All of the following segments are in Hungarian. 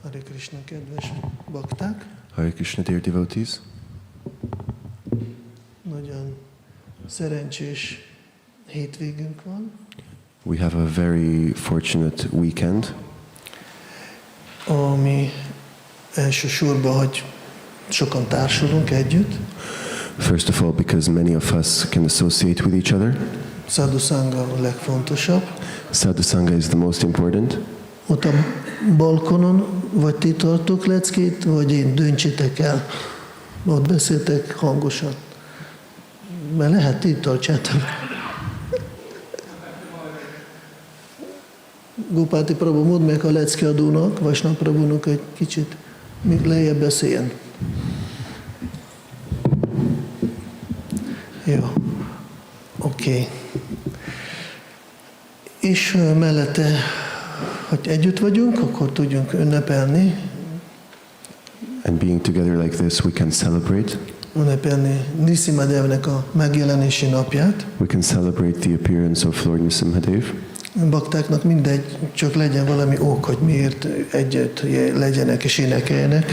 Hare Krishna, kedves bakták! Hare Krishna, dear devotees. Nagyon szerencsés hétvégünk van. We have a very fortunate weekend. Ami elsősorban, hogy sokan társulunk együtt. First of all, because many of us can associate with each other. Sadhu Sangha a legfontosabb. Sadhu Sangha is the most important. Ott a balkonon vagy ti tartok leckét, vagy én, döntsétek el. Ott beszéltek hangosan. Mert lehet, ti tartsátok. Gopáti Prabhu, mondd meg a leckeadónak, Vaisnava Prabhunak egy kicsit, még lejjebb beszéljen. Jó. Oké. És mellette, hogy együtt vagyunk, akkor tudjunk ünnepelni. And being together like this, we can celebrate. Ünnepelni Nṛsiṁha-devnek a megjelenési napját. We can celebrate the appearance of Lord Nṛsiṁha-dev. Baktáknak mindegy, csak legyen valami ok, hogy miért együtt legyenek és énekeljenek.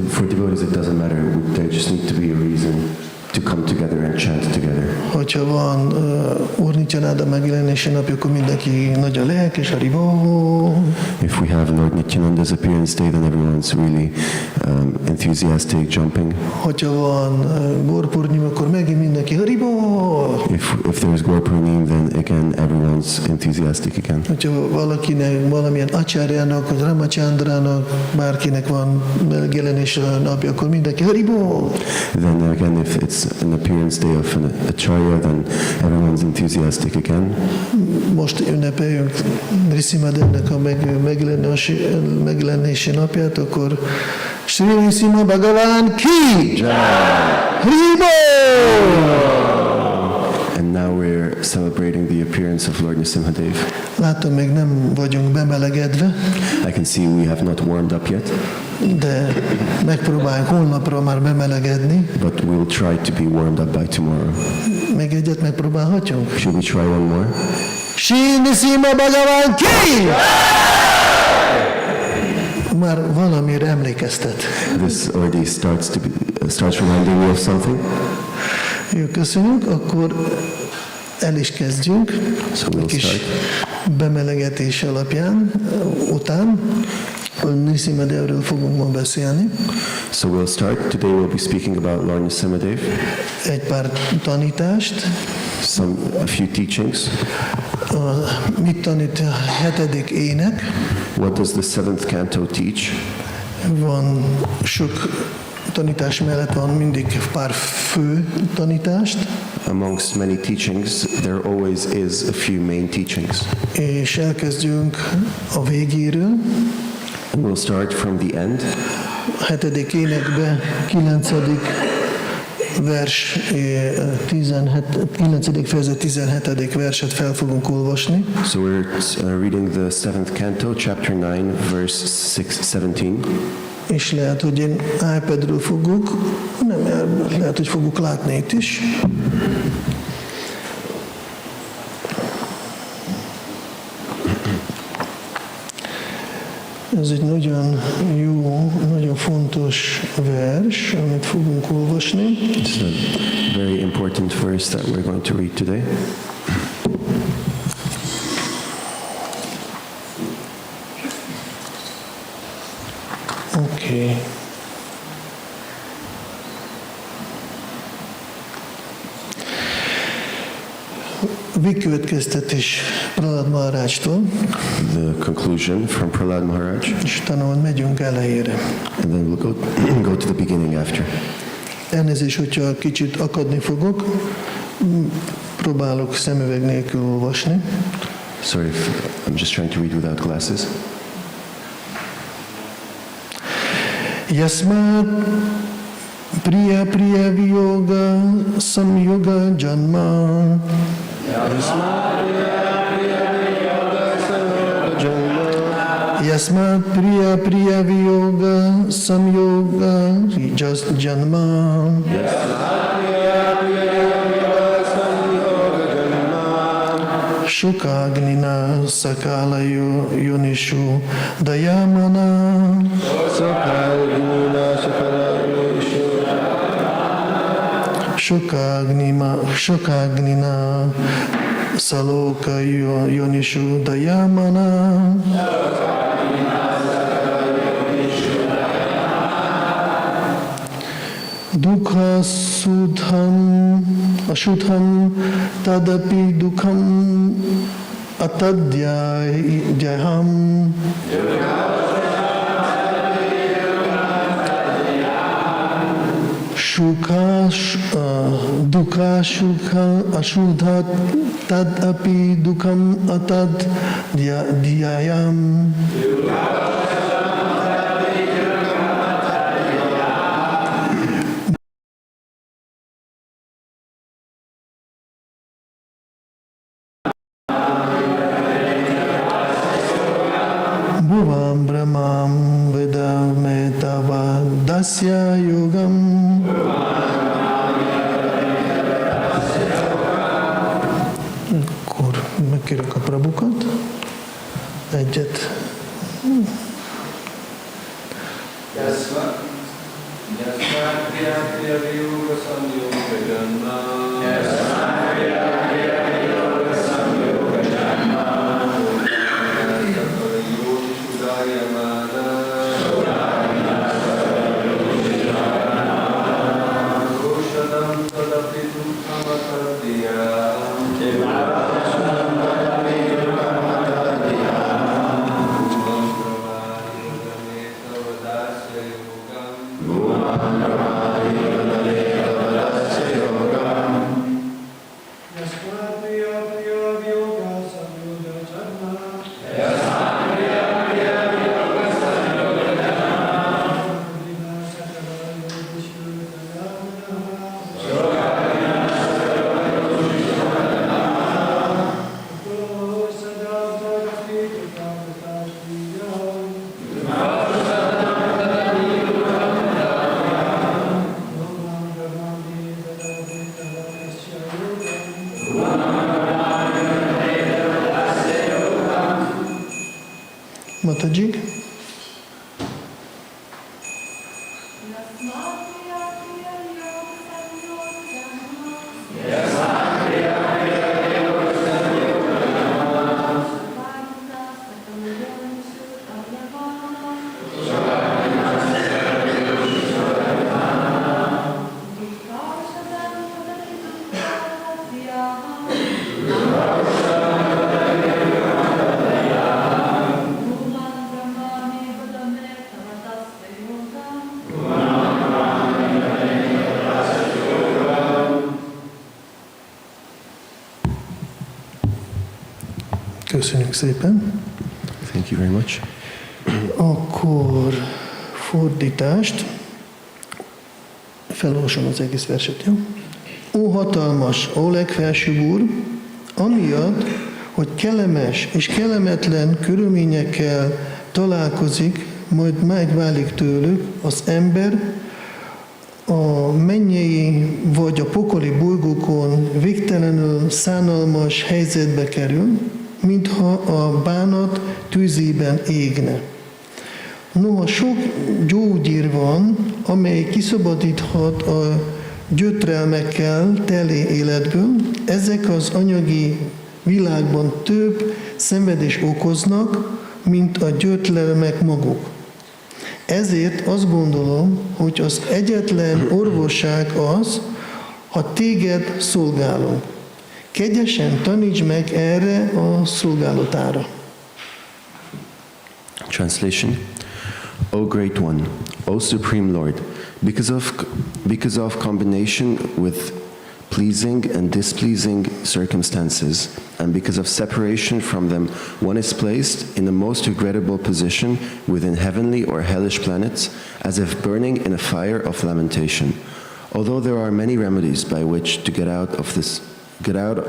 For devotees, it doesn't matter. There just needs to be a reason to come together and chant together. Hogyha van Úr Nityanáda megjelenési napja, akkor mindenki nagy a lelkes, haribó. If we have Lord Nityananda's appearance day, then everyone's really enthusiastic, jumping. Hogyha van Gorpurnyima, akkor megint mindenki haribó. If there's Gorpurnim, then again everyone's enthusiastic again. Hogyha valakinek, valamilyen acsárjának, vagy Ramachandrának, bárkinek van megjelenési napja, akkor mindenki haribó. Then again, if it's an appearance day of an acharya, then everyone's enthusiastic again. Most ünnepeljünk Nṛsiṁha-devnek a megjelenési napját, akkor Sri Nṛsiṁha Bhagavan ki! Haribó! And now we're celebrating the appearance of Lord Nṛsiṁha-dev. Látom, még nem vagyunk bemelegedve, I can see we have not warmed up yet, de megpróbáljuk holnapra már bemelegedni. but we'll try to be warmed up by tomorrow. Még egyet megpróbálhatjunk? Should we try one more? Sri Nṛsiṁha Bhagavan ki! Már valamire emlékeztet. This already starts reminding me of something. Jó, köszönjük, akkor el is kezdjünk. So we'll Kis start. bemelegetés alapján, után. Nṛsiṁha-devről fogunk ma beszélni. So we'll start. Today we'll be speaking about Lord Nṛsiṁha-dev, Egy pár tanítást. a few teachings. Mit tanít a 7. ének? What does the 7th canto teach? Van sok tanítás mellett van mindig pár fő tanítást. Amongst many teachings, there always is a few main teachings. És elkezdjünk a végéről. And we'll start from the end. A 7. énekbe 9. vers, 9. fejezet 17. verset fel fogunk olvasni. So we're reading the 7th canto, chapter 9, verse 17. És lehet, hogy én iPadről fogok, nem, lehet, hogy fogok látni itt is. Ez egy nagyon jó, nagyon fontos vers, amit fogunk olvasni. It's a very important verse that we're going to read today. Oké. Végkövetkeztetés Prahlada Mahārājtól, The conclusion from Prahlada Maharaj, és utána majd megyünk elejére. and then we'll go to the beginning after. Elnézést, hogyha kicsit akadni fogok, próbálok szemüveg nélkül olvasni. Sorry, I'm just trying to read without glasses. Yasmat priya priya viyoga samyoga janma. Yasmat priya priya viyoga samyoga janma. Sokágnina szakála jonisú dayamana. Sokágnina szalóka jonisú dayamana. Dukha asudham tadapi dukham atadhyayam. Dukha asudha tadapi dukham atadhyayam. Bhuvam Brahmam Vedame Tava Dasya Yogam. Akkor megkérjük a Prabhukat. Egyet. Mataji. Köszönjük szépen. Thank you very much. Akkor fordítást. Felolvasom az egész verset, jó? Ó hatalmas, ó legfelsőbb Úr, amiatt, hogy kellemes és kellemetlen körülményekkel találkozik, majd megválik tőlük az ember, a mennyei vagy a pokoli bolygókon végtelenül szánalmas helyzetbe kerül, mintha a bánat tűzében égne. Noha sok gyógyír van, amely kiszabadíthat a gyötrelmekkel teli életből, ezek az anyagi világban több szenvedést okoznak, mint a gyötrelmek maguk. Ezért azt gondolom, hogy az egyetlen orvosság az, ha téged szolgálunk. Kegyesen taníts meg erre a szolgálatára. Translation. O Great One, O Supreme Lord, because of combination with pleasing and displeasing circumstances, and because of separation from them, one is placed in the most regrettable position within heavenly or hellish planets, as if burning in a fire of lamentation. Although there are many remedies by which to get out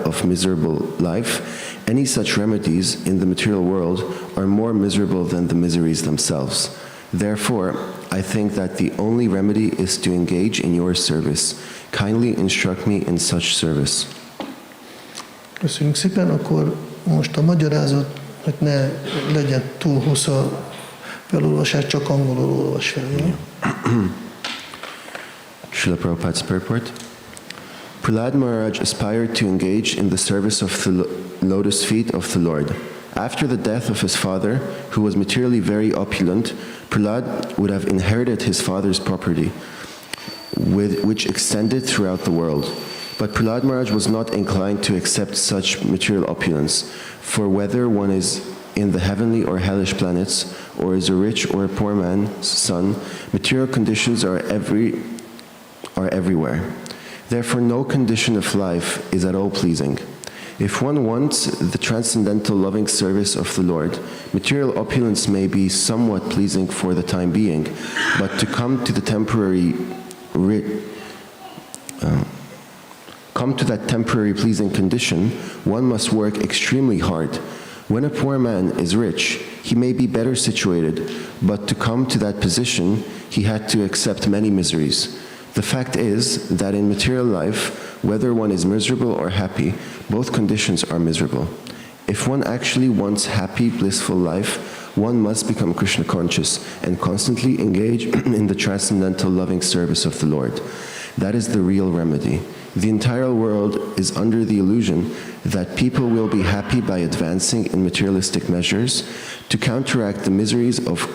of miserable life, any such remedies in the material world are more miserable than the miseries themselves. Therefore, I think that the only remedy is to engage in your service. Kindly instruct me in such service. Köszönjük szépen, akkor most a magyarázat, hogy ne legyen túl hosszú a felolvasás, csak angolul olvas fel. Srila Prabhupada's purport. Prahlada Maharaj aspired to engage in the service of the lotus feet of the Lord. After the death of his father, who was materially very opulent, Prahlada would have inherited his father's property, which extended throughout the world. But Prahlada Maharaj was not inclined to accept such material opulence, for whether one is in the heavenly or hellish planets, or is a rich or a poor man's son, material conditions are everywhere. Therefore, no condition of life is at all pleasing. If one wants the transcendental loving service of the Lord, material opulence may be somewhat pleasing for the time being, but to come to that temporary pleasing condition, one must work extremely hard. When a poor man is rich, he may be better situated, but to come to that position, he had to accept many miseries. The fact is that in material life, whether one is miserable or happy, both conditions are miserable. If one actually wants happy, blissful life, one must become Krishna conscious and constantly engage in the transcendental loving service of the Lord. That is the real remedy. The entire world is under the illusion that people will be happy by advancing in materialistic measures to counteract the miseries of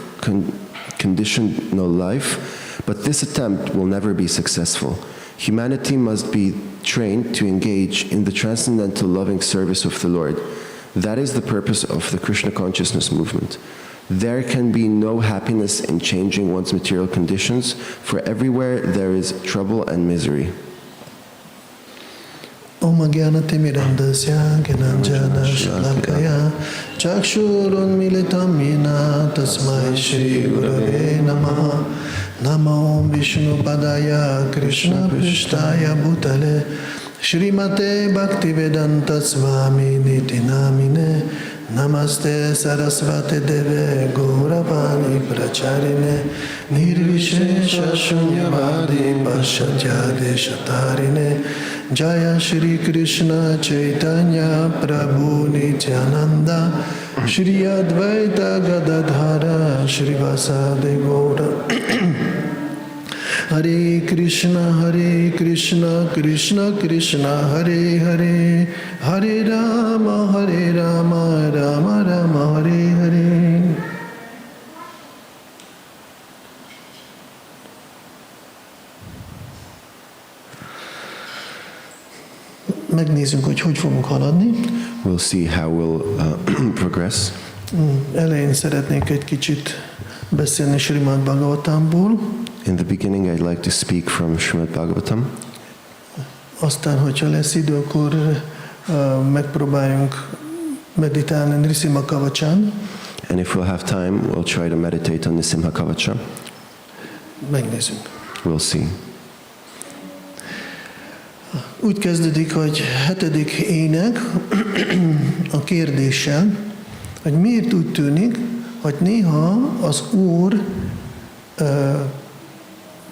conditional life, but this attempt will never be successful. Humanity must be trained to engage in the transcendental loving service of the Lord. That is the purpose of the Krishna consciousness movement. There can be no happiness in changing one's material conditions, for everywhere there is trouble and misery. Om Gyanati Mirandasya Gyananjana Shalakaya Chakshurunmilitam Yena Tasmai Shri Gurave Namaha Namo Om Vishnu Padaya Krishna Prishtaya Bhutale Shrimate Bhaktivedanta Swami Niti Namine Namaste Sarasvate Deve Gauravani Pracharine Nirvishesha Shunyavadi Pashatya Deshatarine Jaya Shri Krishna Chaitanya Prabhu Nityananda Shri Advaita Gadadhara Shri Vasadi Gaura Hare Krishna Krishna Krishna Hare Hare Hare Rama Rama Rama Hare Hare. Megnézzük, hogy fogunk haladni. We'll see how we'll progress. Elején szeretnék egy kicsit beszélni Srimad Bhagavatamból. In the beginning, I'd like to speak from Srimad Bhagavatam. Aztán, hogyha lesz idő, akkor megpróbáljunk meditálni Nṛsiṁha-caturdaśī. And if we'll have time, we'll try to meditate on Nṛsiṁha-caturdaśī. Megnézzünk. We'll see. Úgy kezdődik, hogy 7. ének a kérdéssel, hogy miért úgy tűnik, hogy néha az Úr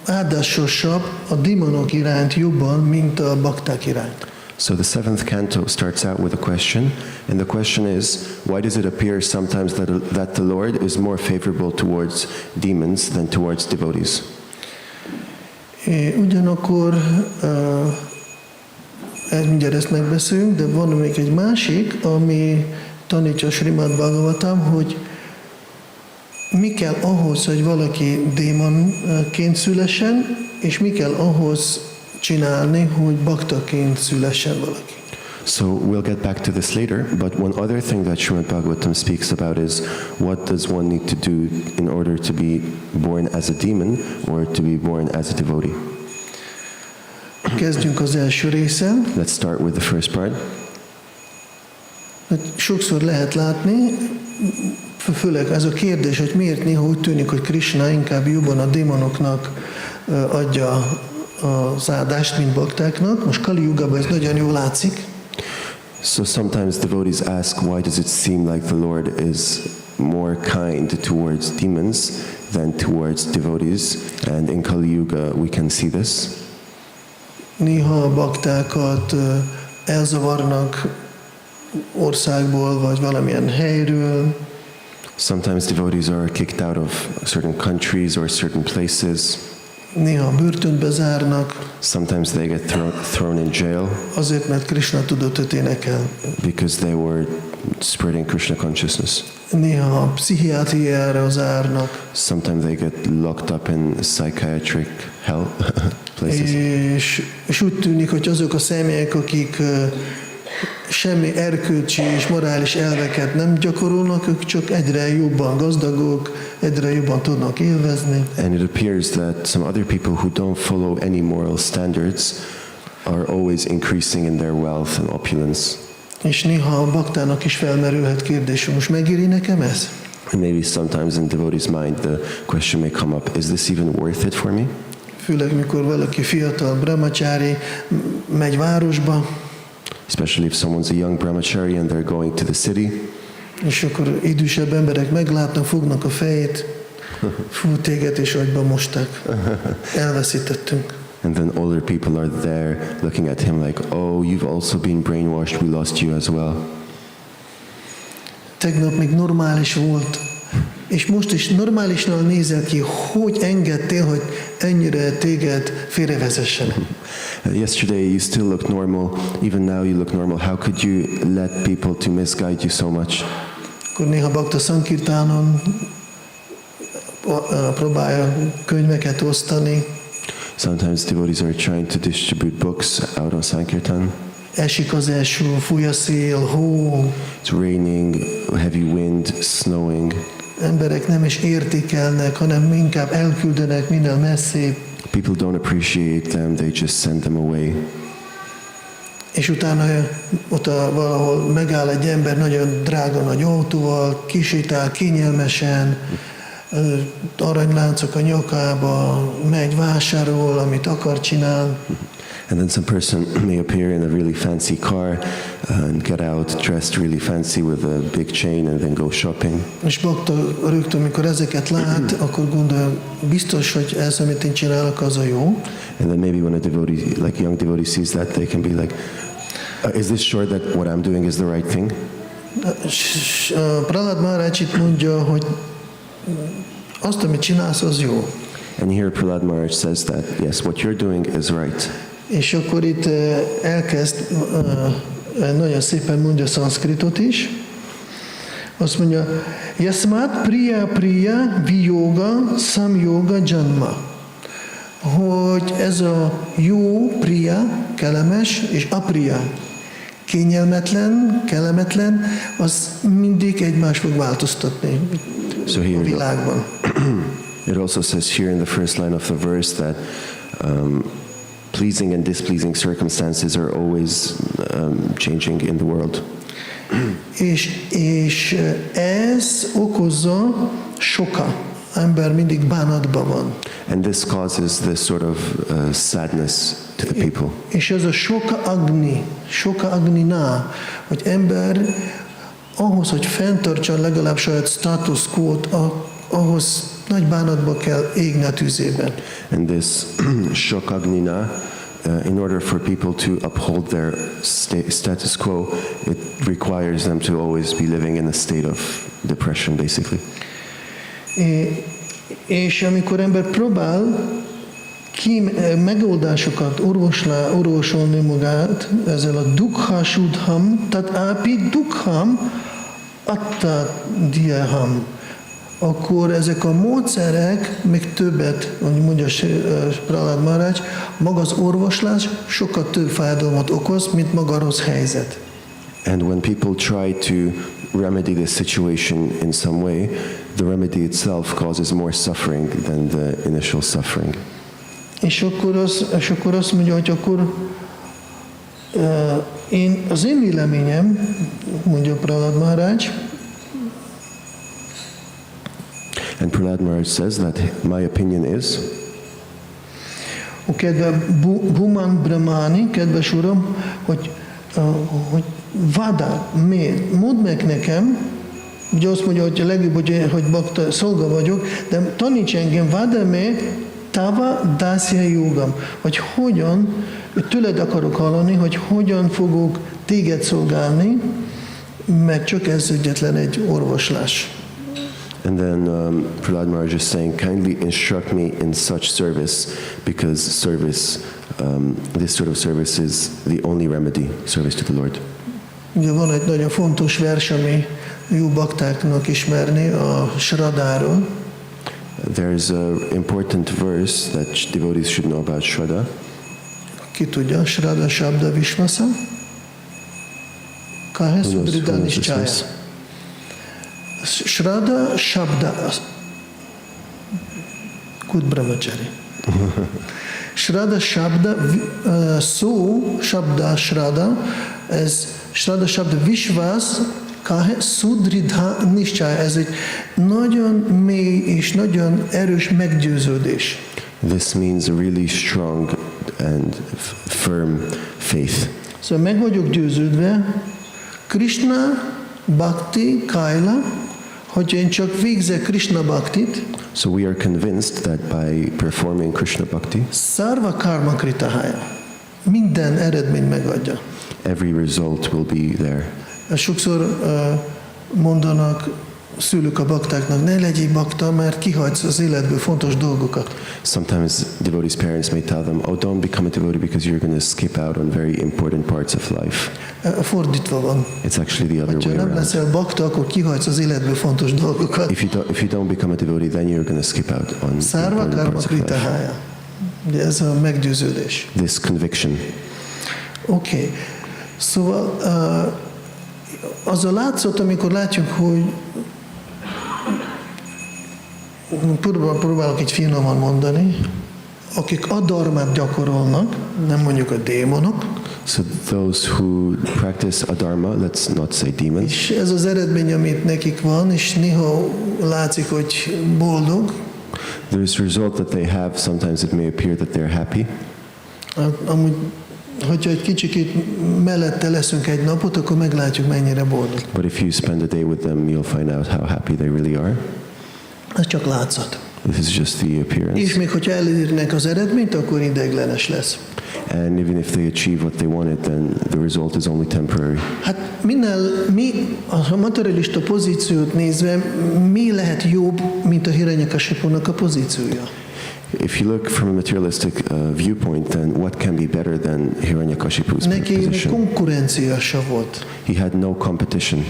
áldásosabb a démonok iránt jobban, mint a bakták iránt. So the 7th canto starts out with a question, and the question is, why does it appear sometimes that the Lord is more favorable towards demons than towards devotees? Ugyanakkor mindjárt ezt megbeszélünk, de van még egy másik, ami tanítja a Srimad Bhagavatam, hogy mi kell ahhoz, hogy valaki démonként szülessen, és mi kell ahhoz csinálni, hogy baktaként szülessen valaki. So we'll get back to this later, but one other thing that Srimad Bhagavatam speaks about is what does one need to do in order to be born as a demon or to be born as a devotee. Kezdjünk az első résszel. Let's start with the first part. Sokszor lehet látni, főleg ez a kérdés, hogy miért néha úgy tűnik, hogy Krishna inkább jobban a démonoknak adja az áldást, mint baktáknak. Most Kali Jugában ez nagyon jól látszik. So sometimes devotees ask, why does it seem like the Lord is more kind towards demons than towards devotees? And in Kali Yuga we can see this. Néha a baktákat elzavarnak országból, vagy valamilyen helyről. Sometimes devotees are kicked out of certain countries or certain places. Néha börtönbe zárnak, Sometimes they get thrown in jail azért, mert Krishna tudatot énekel. because they were spreading Krishna consciousness. Néha pszichiátriára zárnak, Sometimes they get locked up in psychiatric hell places. és úgy tűnik, hogy azok a személyek, akik semmi erkölcsi és morális elveket nem gyakorolnak, ők csak egyre jobban gazdagok, egyre jobban tudnak élvezni. And it appears that some other people who don't follow any moral standards are always increasing in their wealth and opulence. És néha a baktának is felmerülhet kérdés, hogy most megéri nekem ez? And maybe sometimes in devotee's mind the question may come up, is this even worth it for me? Főleg, mikor valaki fiatal brahmacsári megy városba, Especially if someone's a young brahmachari and they're going to the city. és akkor idősebb emberek meglátnak, fognak a fejét, fú, téged és agyba mosták, elveszítettünk. And then older people are there looking at him like, oh, you've also been brainwashed, we lost you as well. Tegnap még normális volt, és most is normálisnál nézel ki, hogy engedtél, hogy ennyire téged félrevezessenek. Yesterday you still looked normal, even now you look normal. How could you let people to misguide you so much? Akkor néha Bhakta Sankirtánon próbálja könyveket osztani, Sometimes devotees are trying to distribute books out on Sankirtan. esik az eső, fúj a szél, hó, It's raining, heavy wind, snowing. emberek nem is értékelnek, hanem inkább elküldenek minél messzébb, People don't appreciate them, they just send them away. és utána ott valahol megáll egy ember nagyon drága nagy autóval, kisétál kényelmesen, aranyláncok a nyakába, megy, vásárol, amit akar, csinál. And then some person may appear in a really fancy car and get out dressed really fancy with a big chain and then go shopping. És Bhakta rögtön, amikor ezeket lát, akkor gondolja, biztos, hogy ez, amit én csinálok, az a jó. And then maybe when a devotee, like a young devotee, sees that, they can be like, is this sure that what I'm doing is the right thing? Prahlada Maharaj itt mondja, hogy azt, amit csinálsz, az jó. And here Prahlada Maharaj says that, yes, what you're doing is right. És akkor itt elkezd, nagyon szépen mondja szanszkritot is. Azt mondja, Yasmat priya priya viyoga samyoga janma. Hogy ez a jó, priya, kellemes, és apriya, kényelmetlen, kellemetlen, az mindig egymást fog változtatni a világban. It also says here in the first line of the verse that pleasing and displeasing circumstances are always changing in the world. És ez okozza soka. Ember mindig bánatban van. And this causes this sort of sadness to the people. És ez a soka agni-ná, hogy ember ahhoz, hogy fenntartson legalább saját status quo-t, ahhoz nagy bánatba kell égni a tűzében. And this shokagnina, in order for people to uphold their status quo, it requires them to always be living in a state of depression, basically. És amikor ember próbál megoldásokat orvosolni magát ezzel a dukha sudham, tat api dukham atta diyaham, akkor ezek a módszerek még többet, ahogy mondja Prahlada Maharaj, maga az orvoslás sokkal több fájdalmat okoz, mint maga a rossz helyzet. And when people try to remedy the situation in some way, the remedy itself causes more suffering than the initial suffering. És akkor azt mondja, hogy akkor az én véleményem, mondja Prahlada Maharaj, And Prahlada Maharaj says that my opinion is, kedve Bhuman Brahmani, kedves uram, hogy vada, miért? Mondd meg nekem, ugye azt mondja, hogy a legjobb, hogy bakta szolga vagyok, de taníts engem, vada me tava dasya yogam, hogy hogyan, tőled akarok hallani, hogy hogyan fogok téged szolgálni, meg csak ez egyetlen egy orvoslás. And then Prahlada Maharaj is saying, kindly instruct me in such service, because this sort of service is the only remedy, service to the Lord. Ugye van egy nagyon fontos vers, ami jó baktáknak ismerni, a Shradáról. There's an important verse that devotees should know about Shraddha. Ki tudja? Shraddha Shabda Vishvasa. Kahe Sudrida Nischaya. Shraddha Shabda. Kud Brahmachari. Shraddha Shabda, szó, Shabda, Shraddha, ez Shraddha Shabda Vishvas, Kahe Sudridha Nischaya. Ez egy nagyon mély és nagyon erős meggyőződés. This means a really strong and firm faith. Szóval meg vagyok győződve, Krishna Bhakti Kaila, hogyha én csak végzek Krishna Bhaktit, So we are convinced that by performing Krishna Bhakti, Sarva Karma Kritahaya, minden eredmény megadja. every result will be there. Sokszor mondanak szülők a baktáknak, ne legyél bakta, mert kihagysz az életből fontos dolgokat. Sometimes devotees' parents may tell them, oh, don't become a devotee because you're going to skip out on very important parts of life. Fordítva van. It's actually the other Ha way nem around. leszel bakta, akkor kihagysz az életből fontos dolgokat. If you don't become a devotee, then you're going to skip out on Sarva important Karma parts of life. Kritahaya. Ugye ez a meggyőződés. This conviction. Oké. Szóval az a látszat, amikor látjuk, hogy próbálok így finoman mondani, akik adarmát gyakorolnak, nem mondjuk a démonok, So those who practice adharma, let's not say demons, és ez az eredmény, amit nekik van, és néha látszik, hogy boldog, there's a result that they have. Sometimes it may appear that they're happy. amúgy, hogyha egy kicsikét mellette leszünk egy napot, akkor meglátjuk, mennyire boldog. But if you spend a day with them, you'll find out how happy they really are. Ez csak látszat. This is just the appearance. És még hogyha elérnek az eredményt, akkor ideiglenes lesz. And even if they achieve what they wanted, then the result is only temporary. Hát mi a materialista pozíciót nézve, mi lehet jobb, mint a Hiranyakashipunak a pozíciója? If you look from a materialistic viewpoint, then what can be better than Hiranyakashipu's Neki position? konkurencia se volt. He had no competition.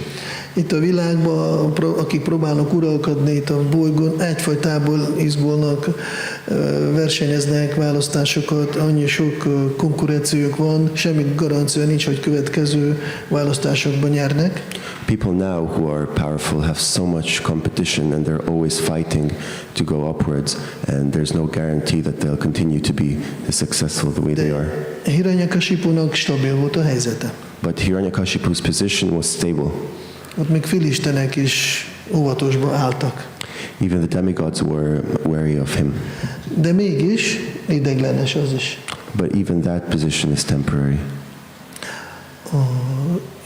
Itt a világban, akik próbálnak uralkodni itt a bolygón, egyfajtából izgulnak, versenyeznek választásokat, annyi sok konkurenciók van, semmi garancia nincs, hogy következő választásokban nyernek. People now who are powerful have so much competition and they're always fighting to go upwards, and there's no guarantee that they'll continue to be successful the way they are. Hiranyakashipunak stabil volt a helyzete. But Hiranyakashipu's position was stable. Ott még filistenek is óvatosba álltak. Even the demigods were wary of him. De mégis ideiglenes az is. But even that position is temporary.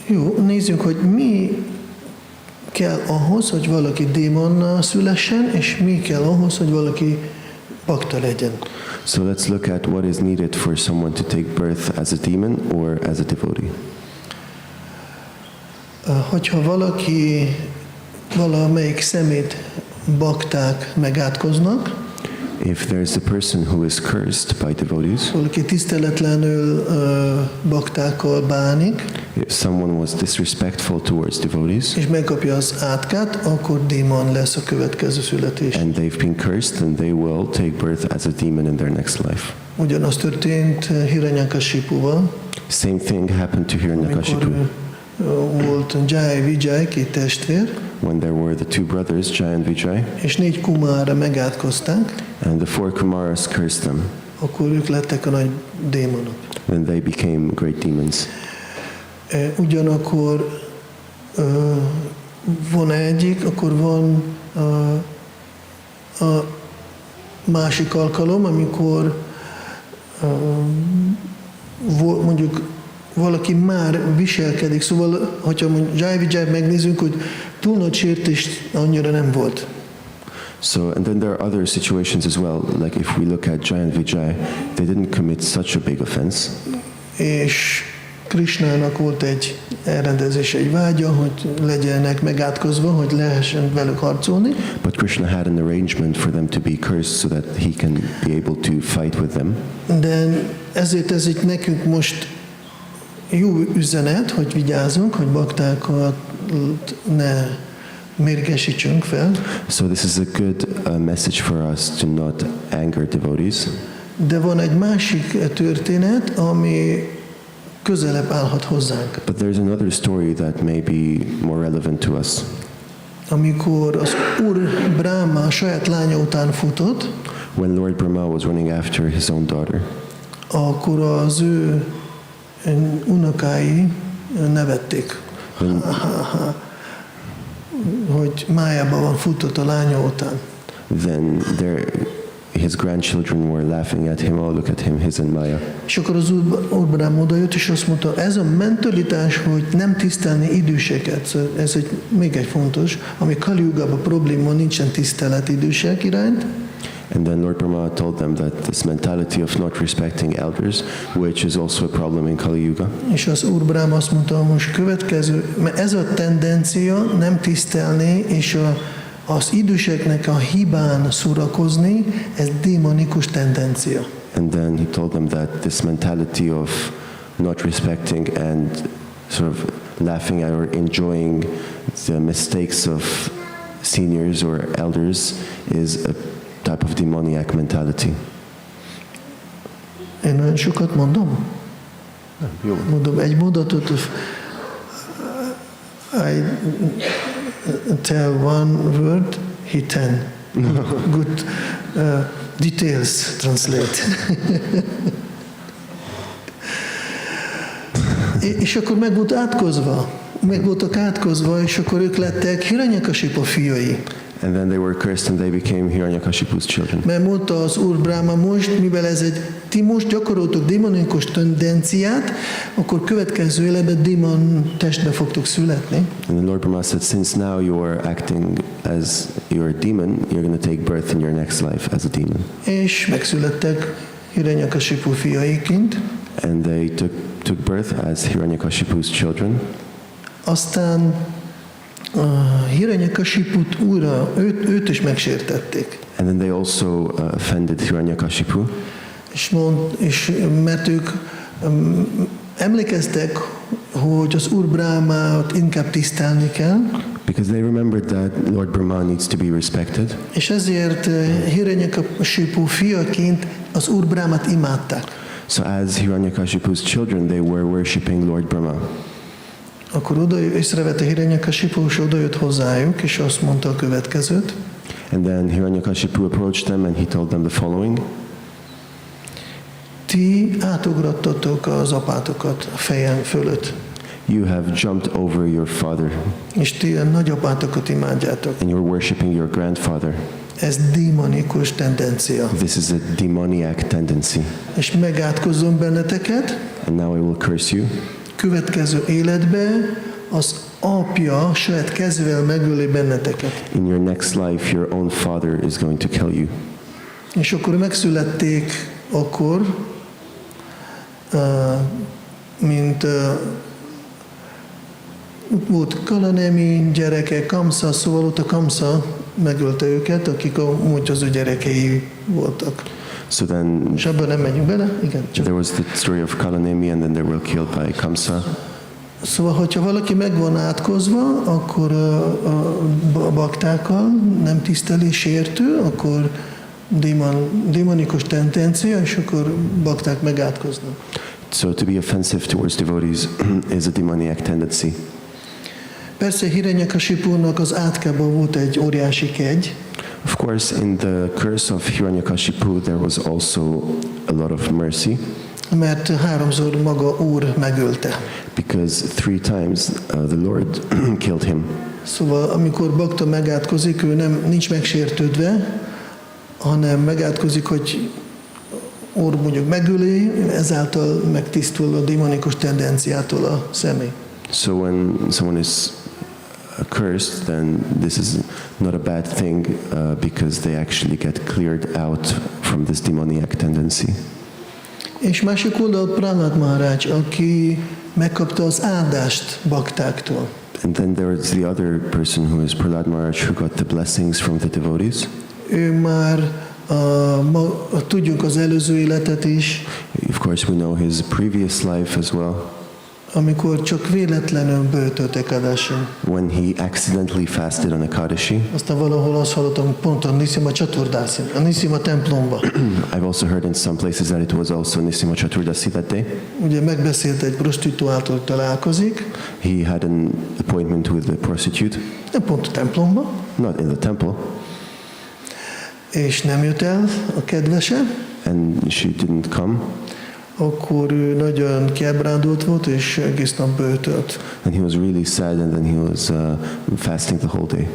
Jó, nézzük, hogy mi kell ahhoz, hogy valaki démonnal szülessen, és mi kell ahhoz, hogy valaki bakta legyen. So let's look at what is needed for someone to take birth as a demon or as a devotee. Hogyha valamelyik szemét bakták megátkoznak, If there's a person who is cursed by devotees, valaki tiszteletlenül baktákkal bánik, if someone was disrespectful towards devotees, és megkapja az átkát, akkor démon lesz a következő születés. and they've been cursed, then they will take birth as a demon in their next life. Ugyanaz történt Hiranyakashipuval, Same thing happened to Hiranyakashipu. amikor volt Jai Vijay, két testvér, When there were the two brothers, Jai and Vijay, és 4 kumára megátkozták, and the 4 Kumaras cursed them, akkor ők lettek a nagy démonok. then they became great demons. Ugyanakkor van egyik, akkor van a másik alkalom, amikor mondjuk valaki már viselkedik, szóval, hogyha mondjuk Jai Vijay megnézzünk, hogy túl nagy sértés annyira nem volt. So, and then there are other situations as well, like if we look at Jai and Vijay, they didn't commit such a big offense. És Krisnának volt egy elrendezés, egy vágya, hogy legyenek megátkozva, hogy lehessen velük harcolni. But Krishna had an arrangement for them to be cursed so that he can be able to fight with them. De ezért ez itt nekünk most jó üzenet, hogy vigyázzunk, hogy baktákat ne mérgesítsünk fel. So this is a good message for us to not anger devotees. De van egy másik történet, ami közelebb állhat hozzánk. But there's another story that may be more relevant to us. Amikor az Úr Brahma saját lánya után futott, When Lord Brahma was running after his own daughter, akkor az ő unokái nevették. Hogy májában van, futott a lánya után. then his grandchildren were laughing at him. Oh, look at him, his and Maya. És akkor az Úr Brahma odajött, és azt mondta, ez a mentalitás, hogy nem tisztelni időseket, szóval ez még egy fontos, ami Kali Jugában probléma, nincsen tisztelet idősek iránt. And then Lord Brahma told them that this mentality of not respecting elders, which is also a problem in Kali Yuga. És az Úr Brahma azt mondta, most következő, mert ez a tendencia nem tisztelni, és az időseknek a hibán szórakozni, ez démonikus tendencia. And then he told them that this mentality of not respecting and sort of laughing at or enjoying the mistakes of seniors or elders is a type of demoniac mentality. Én olyan sokat mondom? Jó. Mondom egy mondatot, I tell one word, he 10. Good details translate. És akkor meg voltak átkozva, és akkor ők lettek Hiranyakasipa fiai. And then they were cursed and they became Hiranyakashipu's children. Mert mondta az Úr Brahma, most, mivel ti most gyakoroltok démonikus tendenciát, akkor következő életben démon testbe fogtok születni. And the Lord Brahma said, since now you are acting as you're a demon, you're going to take birth in your next life as a demon. És megszülettek Hiranyakasipu fiaiként. And they took birth as Hiranyakashipu's children. Aztán Hiranyakasiput újra, őt is megsértették. And then they also offended Hiranyakashipu. És mert ők emlékeztek, hogy az Úr Brahmát inkább tisztelni kell. Because they remembered that Lord Brahma needs to be respected. És ezért Hiranyakasipu fiaként az Úr Brahmát imádták. So as Hiranyakashipu's children, they were worshipping Lord Brahma. Akkor észrevette Hiranyakasipu, és odajött hozzájuk, és azt mondta a következőt. And then Hiranyakashipu approached them and he told them the following. Ti átugrattatok az apátokat a fejem fölött. You have jumped over your father És ti a nagyapátokat imádjátok. and you're worshipping your grandfather. Ez démonikus tendencia. This is a demoniac tendency. És megátkozzon benneteket, And now I will curse you. következő életben az apja saját kezével megöli benneteket. In your next life, your own father is going to kill you. És akkor megszülették akkor, mint volt Kalanemi gyerekek, Kamsa, szóval ott a Kamsa megölte őket, akik amúgy az ő gyerekei voltak. So then És abban nem megyünk bele? Igen. Csak. there was the story of Kalanemi and then they were killed by Kamsa. Szóval, hogyha valaki meg van átkozva, akkor a baktákkal nem tiszteli, sértő, akkor démonikus tendencia, és akkor bakták megátkoznak. So to be offensive towards devotees is a demoniac tendency. Persze Hiranyakasipúnak az átkában volt egy óriási kegy, Of course, in the curse of Hiranyakashipu, there was also a lot of mercy, mert háromszor maga Úr megölte. because 3 times the Lord killed him. Szóval amikor bakta megátkozik, ő nincs megsértődve, hanem megátkozik, hogy Úr mondjuk megöli, ezáltal megtisztul a démonikus tendenciától a személy. So when someone is cursed, then this is not a bad thing because they actually get cleared out from this demoniac tendency. És másik oldalt Prahlada Maharaj, aki megkapta az áldást baktáktól. And then there was the other person who is Prahlada Maharaj, who got the blessings from the devotees. Ő már tudjuk az előző életet is, Of course, we know his previous life as well, amikor csak véletlenül böjtölt Ekadashi. when he accidentally fasted on Ekadashi. Aztán valahol azt hallottam pont a Nṛsiṁha-caturdaśī, a Nṛsiṁha templomba. I've also heard in some places that it was also Nṛsiṁha-caturdaśī that day. Ugye megbeszélt egy prostituáltól, hogy találkozik, He had an appointment with a prostitute, de pont a templomba, not in the temple, és nem jött el a kedvese, and she didn't come. akkor ő nagyon kiábrándult volt, és egész nap böjtölt. And he was really sad, and then he was fasting the whole day.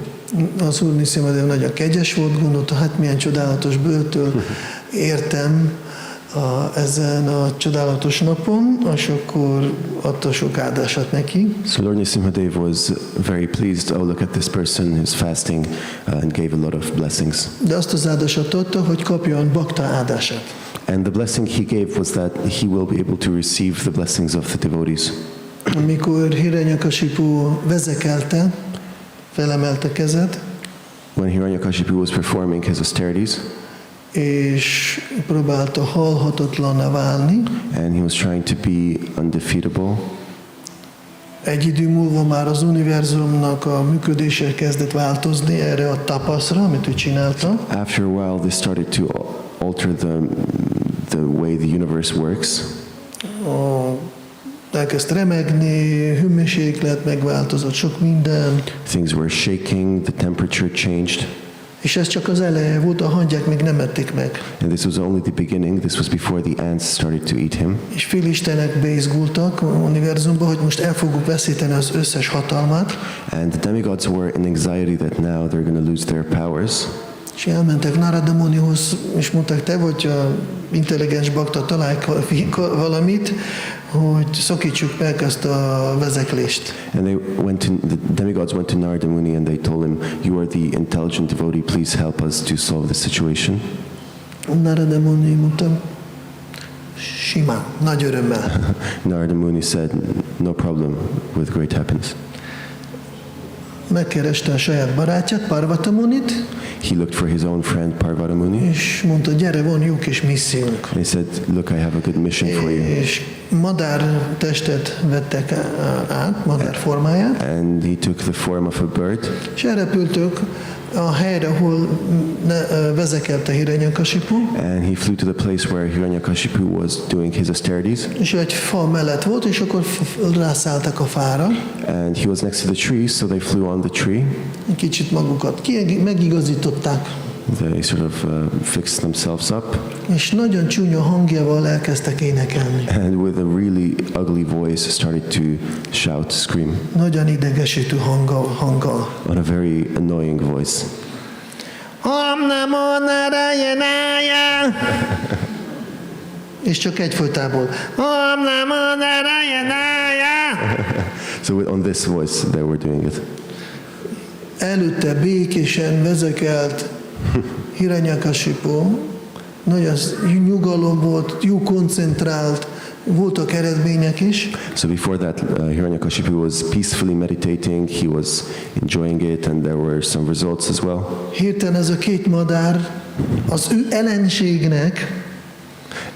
Az úr Nṛsiṁha-dev nagyon kegyes volt, gondolta, hát milyen csodálatos böjtöl, értem ezen a csodálatos napon, és akkor adta sok áldását neki. So Lord Nṛsiṁha-dev was very pleased. Oh, look at this person who's fasting, and gave a lot of blessings. De azt az áldásat adta, hogy kapjon bakta áldását. And the blessing he gave was that he will be able to receive the blessings of the devotees. Amikor Hiranyakasipu vezekelte, felemelte kezet, When Hiranyakashipu was performing his austerities, és próbálta halhatatlanná válni, and he was trying to be undefeatable, egy idő múlva már az univerzumnak a működése kezdett változni erre a tapaszra, amit ő csinálta. after a while this started to alter the way the universe works. Elkezd remegni, hőmérséklet megváltozott, sok minden, Things were shaking, the temperature changed, és ez csak az eleje volt, a hangyák még nem ették meg. and this was only the beginning. This was before the ants started to eat him. És félistenek beizgultak a univerzumba, hogy most el fogjuk veszíteni az összes hatalmát, And the demigods were in anxiety that now they're going to lose their powers. és elmentek Narada Munihoz, és mondták, te vagy a intelligens bakta, találj valamit, hogy szakítsuk meg ezt a vezeklést. And the demigods went to Narada Muni and they told him, "You are the intelligent devotee. Please help us to solve the situation." Narada Muni mondta, simán, nagy örömmel. Narada Muni said, "No problem, with great happiness." Megkereste a saját barátját, Parvata Munit, He looked for his own friend Parvata Muni és mondta, gyere, van jó kis missziónk. and he said, "Look, I have a good mission for you." És madár testet vettek át, madár formáját, And he took the form of a bird, és elrepültök a helyre, ahol vezekelte Hiranyakasipu, and he flew to the place where Hiranyakashipu was doing his austerities, és egy fa mellett volt, és akkor rászálltak a fára, and he was next to the tree, so they flew on the tree. egy kicsit magukat megigazították, They sort of fixed themselves up, és nagyon csúnya hangjával elkezdtek énekelni. and with a really ugly voice started to shout, scream, Nagyon idegesítő hanggal. on a very annoying voice. Om Namo Narayanaya! És csak egyfolytából. Om Namo Narayanaya! So on this voice they were doing it. Előtte békésen vezekelt Hiranyakasipu, nagyon nyugalom volt, jó koncentrált, voltak eredmények is, So before that, Hiranyakashipu was peacefully meditating, he was enjoying it, and there were some results as well. hirtelen ez a két madár az ő ellenségnek,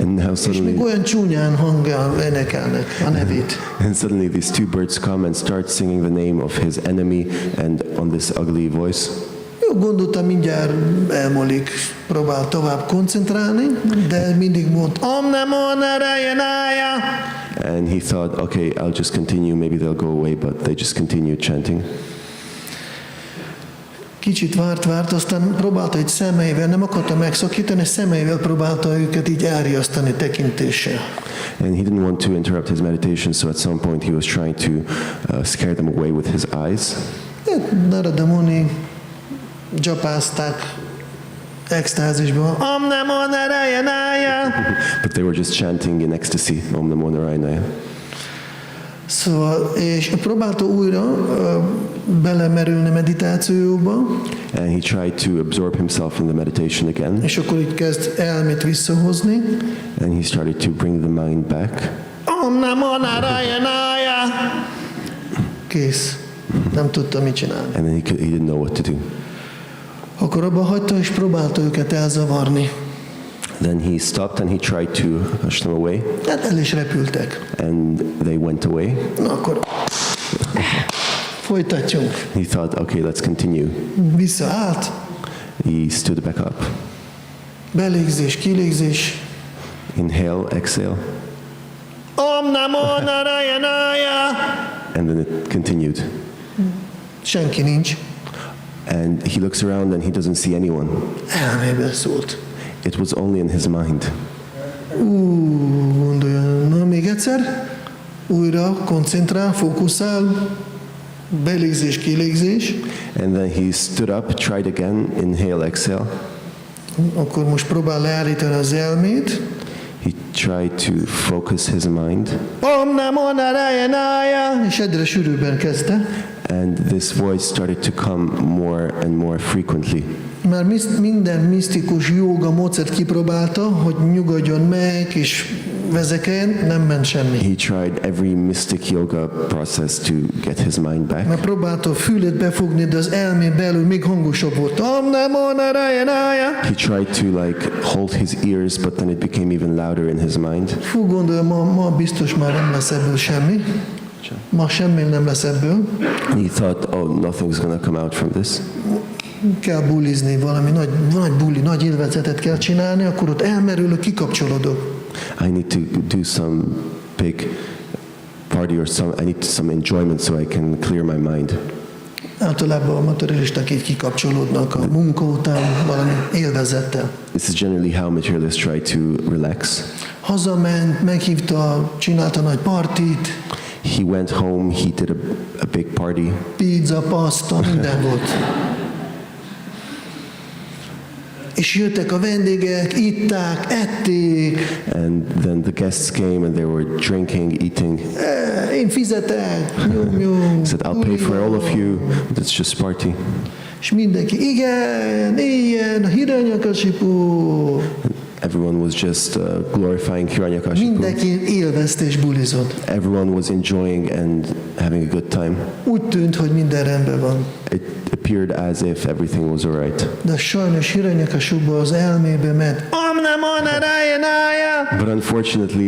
And now és még suddenly, olyan csúnyán hanggal énekelnek a nevét. and suddenly these two birds come and start singing the name of his enemy, and on this ugly voice. Jó, gondoltam, mindjárt elmúlik, próbál tovább koncentrálni, de mindig mond, Om Namo Narayanaya! And he thought, okay, I'll just continue, maybe they'll go away, but they just continued chanting. Kicsit várt, aztán próbálta egy szemeivel, nem akarta megszakítani, szemeivel próbálta őket így elriasztani tekintéssel. And he didn't want to interrupt his meditation, so at some point he was trying to scare them away with his eyes. De Narada Muni dzsapázták extázisban. Om Namo Narayanaya! But they were just chanting in ecstasy, Om Namo Narayanaya. Szóval, és próbálta újra belemerülni meditációba, And he tried to absorb himself in the meditation again, és akkor így kezd elmét visszahozni. and he started to bring the mind back. Om Namo Narayanaya! Kész. Nem tudta, mit csinálni. And then he didn't know what to do. Akkor abba hagyta, és próbálta őket elzavarni. Then he stopped and he tried to hush them away, Hát el is repültek. and they went away. Na akkor folytatjunk. He thought, okay, let's continue. Visszaállt, He stood back up. belégzés, kilégzés. Inhale, exhale, Om Namo Narayanaya. and then it continued. Senki nincs. And he looks around and he doesn't see anyone. Elmébe szólt. It was only in his mind. Gondolja, na még egyszer. Újra koncentrál, fókuszál. Belégzés, kilégzés. And then he stood up, tried again, inhale, exhale. Akkor most próbál leállítani az elmét. He tried to focus his mind, Om Namo Narayanaya. És egyre sűrűbben kezdte. and this voice started to come more and more frequently. Már minden misztikus jóga módszert kipróbálta, hogy nyugodjon meg és vezekeljen, nem ment semmi. He tried every mystic yoga process to get his mind back. Már próbálta a fülét befogni, de az elmén belül még hangosabb volt. Om Namo Narayanaya. He tried to hold his ears, but then it became even louder in his mind. Fú, gondolja, ma biztos már nem lesz ebből semmi. Ma semmi nem lesz ebből. He thought, oh, nothing's going to come out from this. Kell bulizni, valami nagy buli, nagy élvezetet kell csinálni, akkor ott elmerülök, kikapcsolódok. I need to do some big party or I need some enjoyment so I can clear my mind. Általában a materialisták így kikapcsolódnak a munka után valami élvezettel. This is generally how materialists try to relax. Hazament, meghívta, csinálta nagy partit, He went home, he did a big party, pizza, paszta, minden volt. És jöttek a vendégek, itták, ették. and then the guests came and they were drinking, eating. Én fizetek, nyom. He said, I'll pay for all of you, let's just party. És mindenki, igen, a Hiranyakasipu. Everyone was just glorifying Hiranyakashipu. Mindenki élvezte és bulizott. Everyone was enjoying and having a good time. Úgy tűnt, hogy minden rendben van. It appeared as if everything was all right. De sajnos Hiranyakasipuba az elmébe ment. Om Namo Narayanaya. But unfortunately,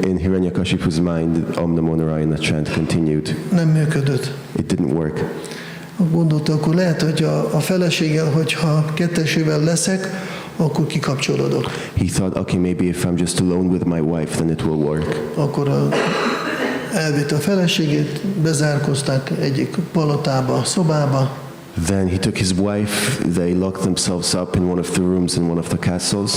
in Hiranyakashipu's mind, Om Namo Narayana chant continued. Nem működött. It didn't work. Gondolta, akkor lehet, hogy a feleséggel, hogyha kettesével leszek, akkor kikapcsolódok. He thought, okay, maybe if I'm just alone with my wife, then it will work. Akkor elvitte a feleségét, bezárkozták egyik palotába, szobába. Then he took his wife, they locked themselves up in one of the rooms in one of the castles.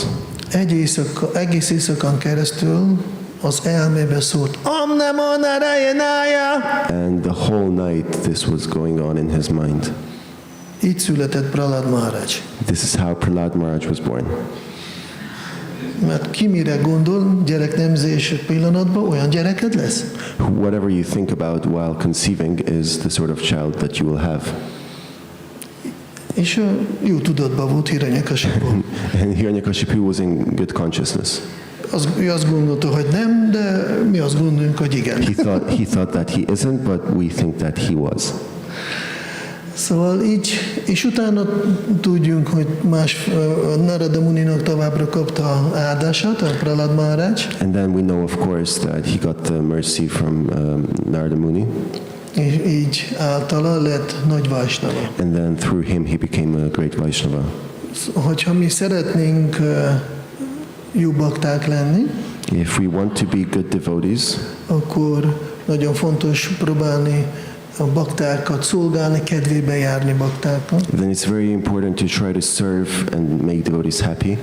Egész éjszakán keresztül az elmébe szólt, Om Namo Narayanaya. And the whole night this was going on in his mind. Így született Prahlada Maharaj. This is how Prahlada Maharaj was born. Mert ki mire gondol gyereknemzés pillanatban, olyan gyereked lesz. Whatever you think about while conceiving is the sort of child that you will have. És jó tudatban volt Hiranyakasipu. And Hiranyakashipu was in good consciousness. Ő azt gondolta, hogy nem, de mi azt gondolunk, hogy igen. He thought that he isn't, but we think that he was. Szóval így, és utána tudjunk, hogy más Narada Muninak továbbra kapta áldását, a Prahlada Maharaj. And then we know, of course, that he got the mercy from Narada Muni. És így általa lett nagy Vaisnava. And then through him he became a great Vaishnava. Hogyha mi szeretnénk jó bakták lenni, If we want to be good devotees, akkor nagyon fontos próbálni a baktákat szolgálni, kedvébe járni baktákat. then it's very important to try to serve and make devotees happy.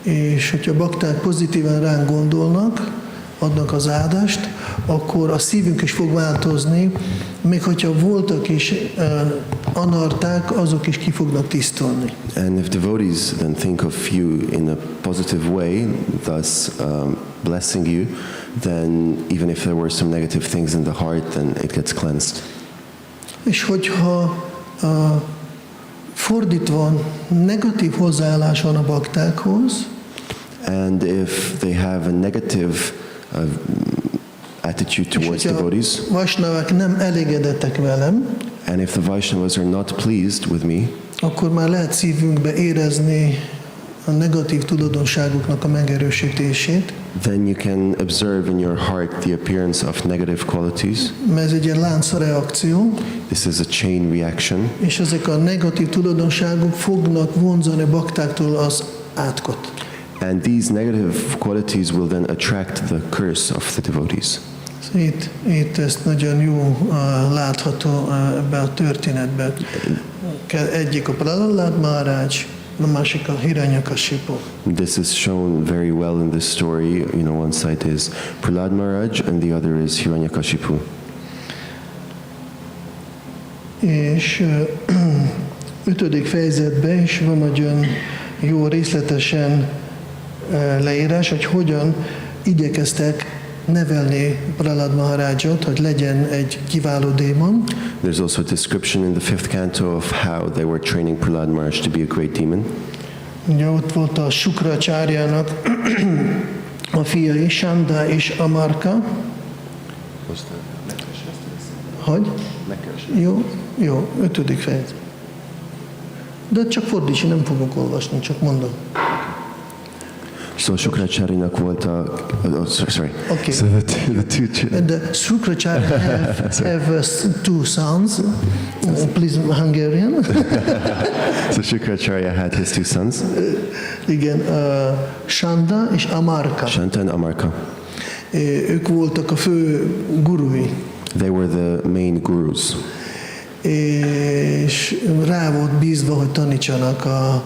És hogyha bakták pozitívan ránk gondolnak, adnak az áldást, akkor a szívünk is fog változni, még hogyha voltak is anarták, azok is ki fognak tisztulni. And if devotees then think of you in a positive way, thus blessing you, then even if there were some negative things in the heart, then it gets cleansed. És hogyha fordítva negatív hozzáállás van a baktákhoz, And if they have a negative attitude És towards hogyha devotees. Vaisnavák nem elégedettek velem, And if the Vaishnavas are not pleased with me, akkor már lehet szívünkbe érezni a negatív tulajdonságoknak a megerősítését, then you can observe in your heart the appearance of negative qualities. mert ez egy ilyen láncreakció, This is a chain reaction. és ezek a negatív tulajdonságok fognak vonzani baktáktól az átkot. And these negative qualities will then attract the curse of the devotees. Itt ezt nagyon jó látható ebben a történetben. Egyik a Prahlada Maharaj, a másik a Hiranyakashipu. This is shown very well in this story. You know, one side is Prahlada Maharaj and the other is Hiranyakashipu. És 5. fejezetben is van nagyon jó részletesen leírás, hogy hogyan igyekeztek nevelni Prahlada Maharajot, hogy legyen egy kiváló démon. There's also a description in the 5th canto of how they were training Prahlada Maharaj to be a great demon. Ugye ott volt a Sukracárjának a fiai, Shanda és Amarka. Hogy? Jó, 5. fejezet. De csak fordítsi, nem fogok olvasni, csak mondom. So Shukracharyanak volt a... sorry. Okay. So the two children. And the Sukracharya have 2 sons. Please, Hungarian. So Shukracharya had his 2 sons, Igen, Shanda és Amarka. Shanta and Amarka. Ők voltak a fő gurui. They were the main gurus. És rá volt bízva, hogy tanítsanak a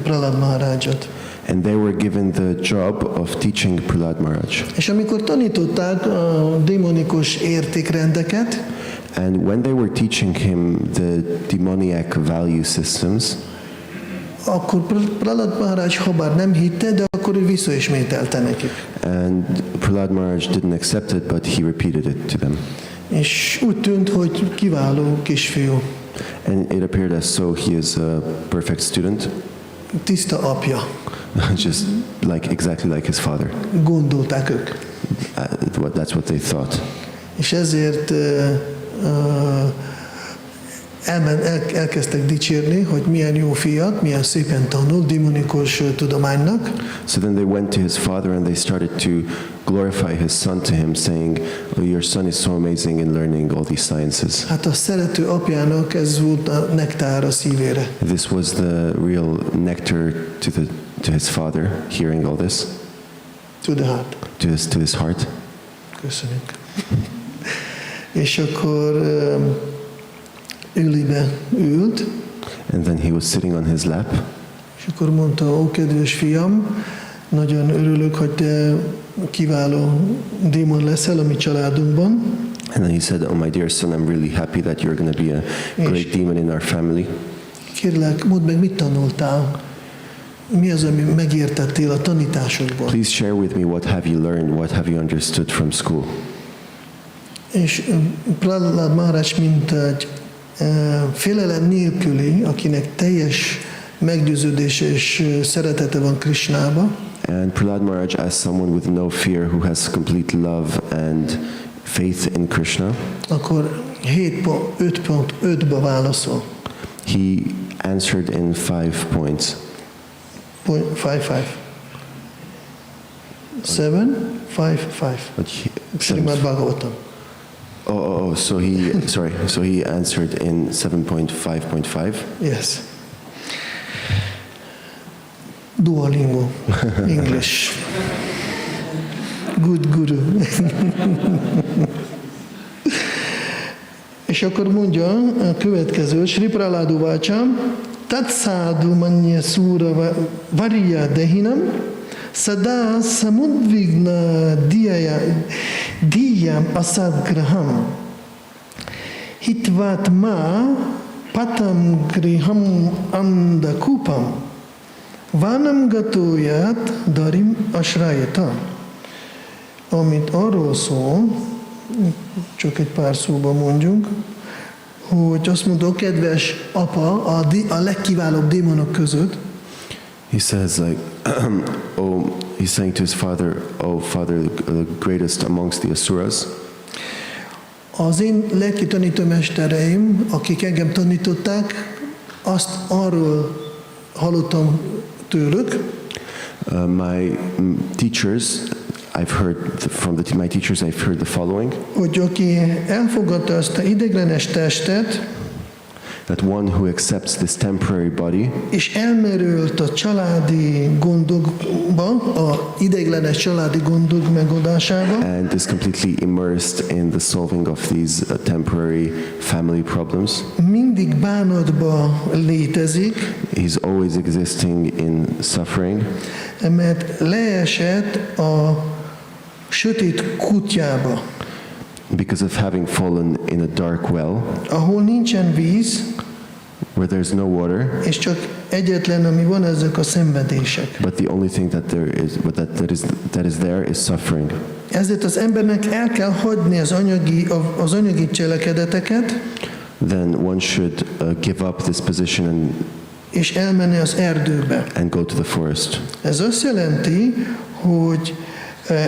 Prahlada Maharajot. And they were given the job of teaching Prahlada Maharaj. És amikor tanították a démonikus értékrendeket, And when they were teaching him the demoniac value systems, akkor Prahlada Maharaj habár nem hitte, de akkor ő visszaismételte nekik. and Prahlada Maharaj didn't accept it, but he repeated it to them. És úgy tűnt, hogy kiváló kisfiú, And it appeared as so he is a perfect student, tiszta apja, just exactly like his father. gondolták ők. That's what they thought. És ezért elkezdtek dicsérni, hogy milyen jó fiat, milyen szépen tanul démonikus tudománynak. So then they went to his father and they started to glorify his son to him, saying, "Oh, your son is so amazing in learning all these sciences." Hát a szerető apjának ez volt a nektár a szívére. This was the real nectar to his father, hearing all this, To the heart. to his heart. Köszönjük. És akkor ülibe ült, And then he was sitting on his lap, és akkor mondta, ó, kedves fiam, nagyon örülök, hogy te kiváló démon leszel a mi családunkban, and then he said, "Oh, my dear son, I'm really happy that you're going to be a great demon in our family. kérlek, mondd meg, mit tanultál? Mi az, ami megértettél a tanításokból? Please share with me what have you learned, what have you understood from school." És Prahlada Maharaj, mint egy félelem nélküli, akinek teljes meggyőződése és szeretete van Krishnába, And Prahlada Maharaj, as someone with no fear, who has complete love and faith in Krishna, akkor 5.5-ba válaszol. he answered in 5 points. 5-5. 7, 5-5. But Srimad Bhagavatam. So he, sorry, so he answered in 7.5.5. Yes. Duolingo. English. Good guru. És akkor mondja a következő, Sri Prahlada Vácsam, Tatszádu manya szúra varya dehinam, Sada samudvigna diyam asadgraham, Hitvat ma patam griham andakupam, Vanam gatóját darim asrayata. Amit arról szól, csak egy pár szóban mondjunk, hogy azt mondta, kedves apa, a legkiválóbb démonok között, He says like, he's saying to his father, "Oh, father, the greatest amongst the asuras." Az én lelki tanítómestereim, akik engem tanították, azt arról hallottam tőlük, My teachers, I've heard my teachers, I've heard the following: hogy aki elfogadta ezt a ideiglenes testet, that one who accepts this temporary body és elmerült a családi gondokba, a ideiglenes családi gondok megoldásába, and is completely immersed in the solving of these temporary family problems, mindig bánatba létezik, he's always existing in suffering, mert leesett a sötét kutyába, because of having fallen in a dark well, ahol nincsen víz, where there's no water, és csak egyetlen, ami van, ezek a szenvedések. but the only thing that that is there is suffering. Ezért az embernek el kell hagyni az anyagi cselekedeteket, Then one should give up this position és elmenni az erdőbe. and go to the forest. Ez azt jelenti, hogy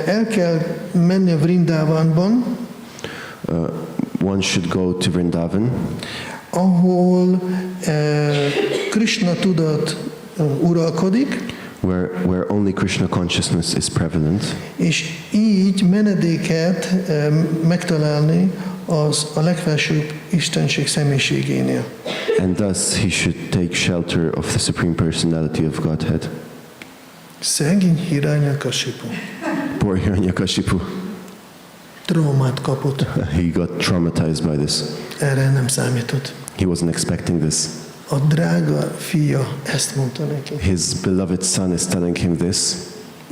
el kell menni a Vrindávánban, One should go to Vrindavan, ahol Krishna tudat uralkodik, where only Krishna consciousness is prevalent, és így menedéket megtalálni a legfelsőbb Istenség személyiségénél. and thus he should take shelter of the Supreme Personality of Godhead. Szegény Hiranyakasipu Poor Hiranyakashipu, traumát kapott, he got traumatized by this. erre nem számított. He wasn't expecting this. A drága fia ezt mondta neki. His beloved son is telling him this.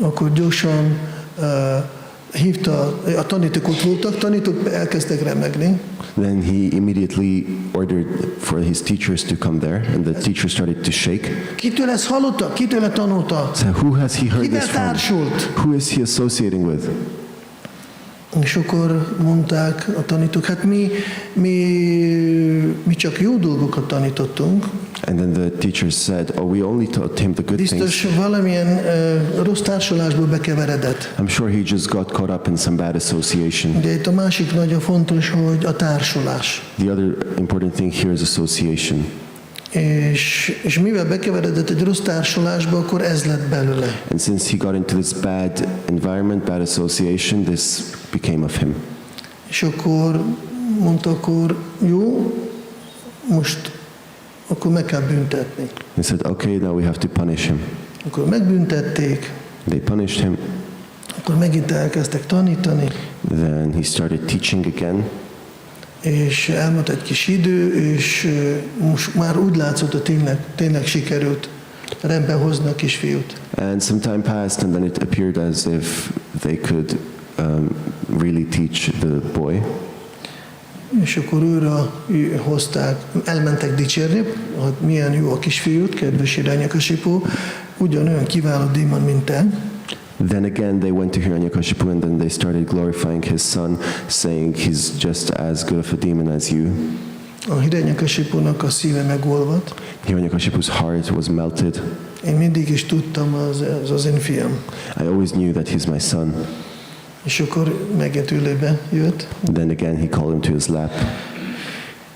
Akkor gyorsan hívta, a tanítók ott voltak, tanítók elkezdtek remegni, Then he immediately ordered for his teachers to come there, and the teachers started to shake. kitől ezt hallotta, kitől tanulta, So who has he heard kivel this from? társult. Who is he associating with? És akkor mondták a tanítók, hát mi csak jó dolgokat tanítottunk, And then the teachers said, "Oh, we only taught him the good things. biztos valamilyen rossz társulásból bekeveredett. I'm sure he just got caught up in some bad association." De itt a másik nagyon fontos, hogy a társulás. The other important thing here is association. És mivel bekeveredett egy rossz társulásba, akkor ez lett belőle. And since he got into this bad environment, bad association, this became of him. És akkor mondta, akkor jó, most akkor meg kell büntetni. He said, "Okay, now we have to punish him." Akkor megbüntették, They punished him. akkor megint elkezdtek tanítani, Then he started teaching again. és elmúlt egy kis idő, és most már úgy látszott, hogy tényleg sikerült rendbe hozni a kisfiút. And some time passed, and then it appeared as if they could really teach the boy. És akkor újra hozták, elmentek dicsérni, hogy milyen jó a kisfiút, kedves Hiranyakasipu, ugyanolyan kiváló démon, mint te. Then again, they went to Hiranyakashipu, and then they started glorifying his son, saying he's just as good of a demon as you. A Hiranyakasipunak a szíve megolvadt. Hiranyakashipu's heart was melted. Én mindig is tudtam, az én fiam. I always knew that he's my son. És akkor megint ülébe jött, Then again, he called him to his lap.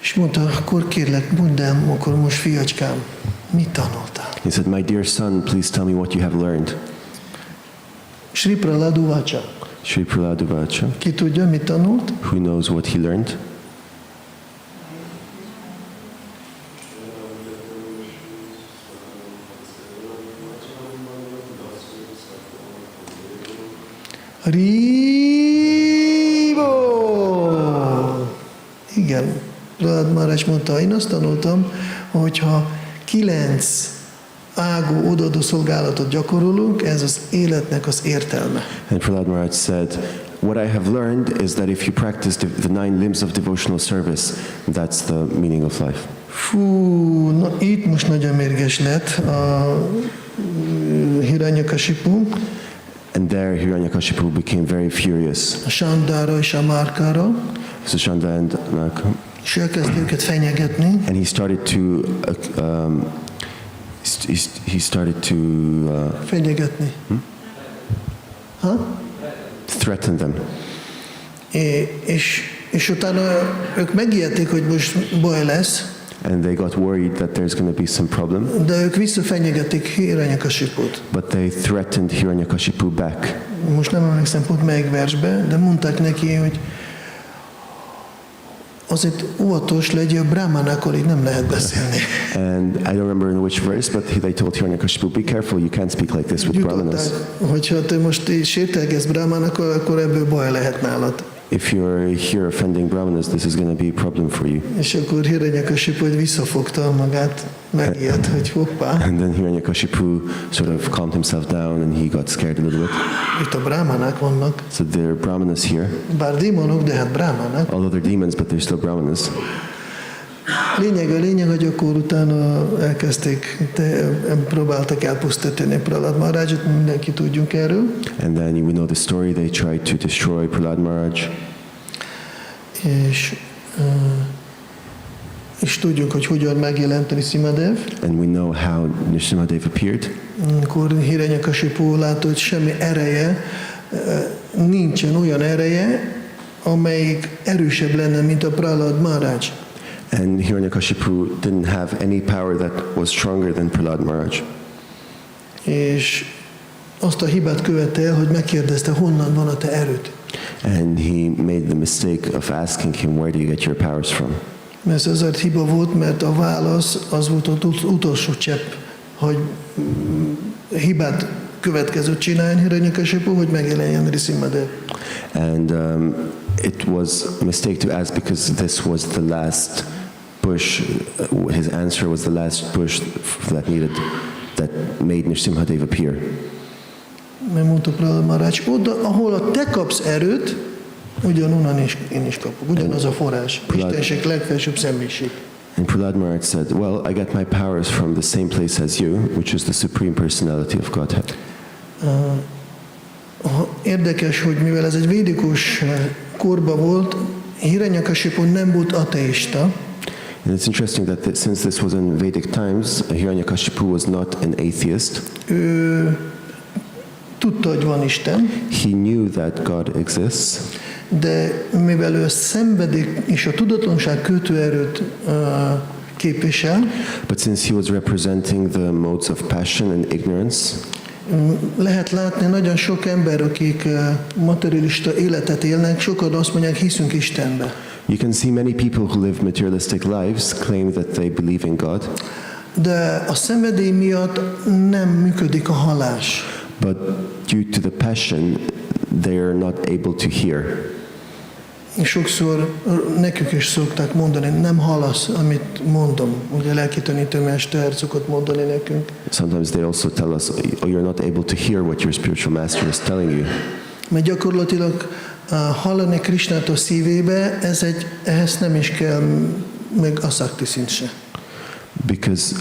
és mondta, akkor kérlek, mondd el, akkor most fiacskám, mit tanultál? He said, "My dear son, please tell me what you have learned." Sri Prahlada. Sri Prahlada, Ki tudja, mit tanult? who knows what he learned? Rívó! Igen, Prahlad Maharaj mondta, én azt tanultam, hogyha 9 ágú odaadó szolgálatot gyakorolunk, ez az életnek az értelme. And Prahlad Maharaj said, "What I have learned is that if you practice the 9 limbs of devotional service, that's the meaning of life." Fú, na, itt most nagyon mérges lett a Hiranyakasipu, And there Hiranyakashipu became very furious. a Sandára és a Márkára, So Shanda and Naka. és elkezdte őket fenyegetni, And he started he started to fenyegetni. threaten them. És utána ők megijedték, hogy most baj lesz, And they got worried that there's going to be some problem. de ők visszafenyegették Hiranyakasiput. But they threatened Hiranyakashipu back. Most nem emlékszem pont melyik versbe, de mondták neki, hogy azért óvatos legyél, brahmanákkal így nem lehet beszélni. And I don't remember in which verse, but they told Hiranyakashipu, be careful, you can't speak like this with brahmanas. Hogyha te most így sértelgesz brahmanákkal, akkor ebből baj lehet nálad. If you're here offending brahmanas, this is going to be a problem for you. És akkor Hiranyakasipu visszafogta magát, megijedt, hogy hoppá. And then Hiranyakashipu sort of calmed himself down and he got scared a little bit. Itt a brahmanák vannak, So there are brahmanas here. bár démonok, de hát brahmanák. Although they're demons, but they're still brahmanas. Lényeg, hogy akkor utána elkezdték, próbáltak elpusztítani Prahlada Mahārājat, mindenki tudjuk erről. And then we know the story, they tried to destroy Prahlada Mahārāj. És tudjuk, hogy hogyan megjelent Nṛsiṁha-dev. And we know how Nṛsiṁha-dev appeared. Akkor Hiranyakasipu látta, hogy semmi ereje, nincsen olyan ereje, amelyik erősebb lenne, mint a Prahlada Mahārāj. And Hiranyakashipu didn't have any power that was stronger than Prahlada Mahārāj. És azt a hibát követte el, hogy megkérdezte, honnan van a te erőd. And he made the mistake of asking him, where do you get your powers from? Mert ez azért hiba volt, mert a válasz az volt az utolsó csepp, hogy hibát következőt csinálni Hiranyakasipu, hogy megjelenjen Nṛsiṁha-dev. And it was a mistake to ask because this was the last push, his answer was the last push that made Nṛsiṁha-dev appear. Mert mondta Prahlada Mahārājat, oda, ahol a te kapsz erőt, ugyanonnan én is kapok, ugyanaz a forrás, Istenség legfelsőbb személyiség. And Prahlada Mahārāj said, well, I got my powers from the same place as you, which is the Supreme Personality of Godhead. Érdekes, hogy mivel ez egy védikus korba volt, Hiranyakasipu nem volt ateista. And it's interesting that since this was in Vedic times, Hiranyakashipu was not an atheist. Ő tudta, hogy van Isten, He knew that God exists, de mivel ő a szenvedély és a tudatlanság kötőerőt képvisel, but since he was representing the modes of passion and ignorance, lehet látni nagyon sok ember, akik materialista életet élnek, sokan azt mondják, hiszünk Istenbe. you can see many people who live materialistic lives claim that they believe in God, De a szenvedély miatt nem működik a hallás. but due to the passion, they are not able to hear. Sokszor nekünk is szokták mondani, nem hallasz, amit mondom. Ugye lelki tanítómester szokott mondani nekünk. Sometimes they also tell us, oh, you're not able to hear what your spiritual master is telling you. Mert gyakorlatilag hallani Krisnát a szívébe, ehhez nem is kell meg a szakti szint se. Because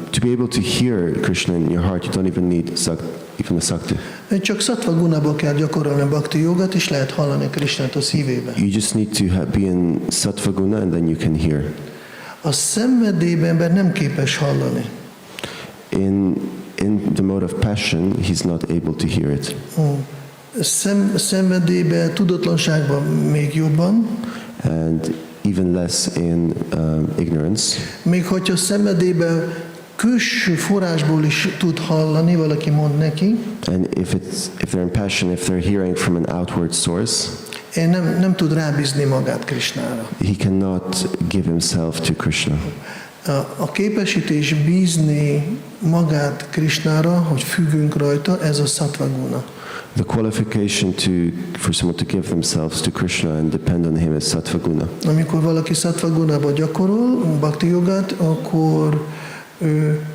to be able to hear Krishna in your heart, you don't even need even the sakti. Csak sattva gunába kell gyakorolni a bhakti jogát, és lehet hallani Krisnát a szívébe. You just need to be in sattva guna and then you can hear. A szenvedélyben ember nem képes hallani. In the mode of passion, he's not able to hear it. Szenvedélyben, tudatlanságban még jobban. And even less in ignorance. Még hogyha szenvedélyben külső forrásból is tud hallani, valaki mond neki. And if they're in passion, if they're hearing from an outward source, nem tud rábízni magát Krisnára. he cannot give himself to Krishna. A képesítés bízni magát Krisnára, hogy függünk rajta, ez a sattva guna. The qualification for someone to give themselves to Krishna and depend on him is sattva guna. Amikor valaki sattva gunába gyakorol bhakti jogát, akkor ő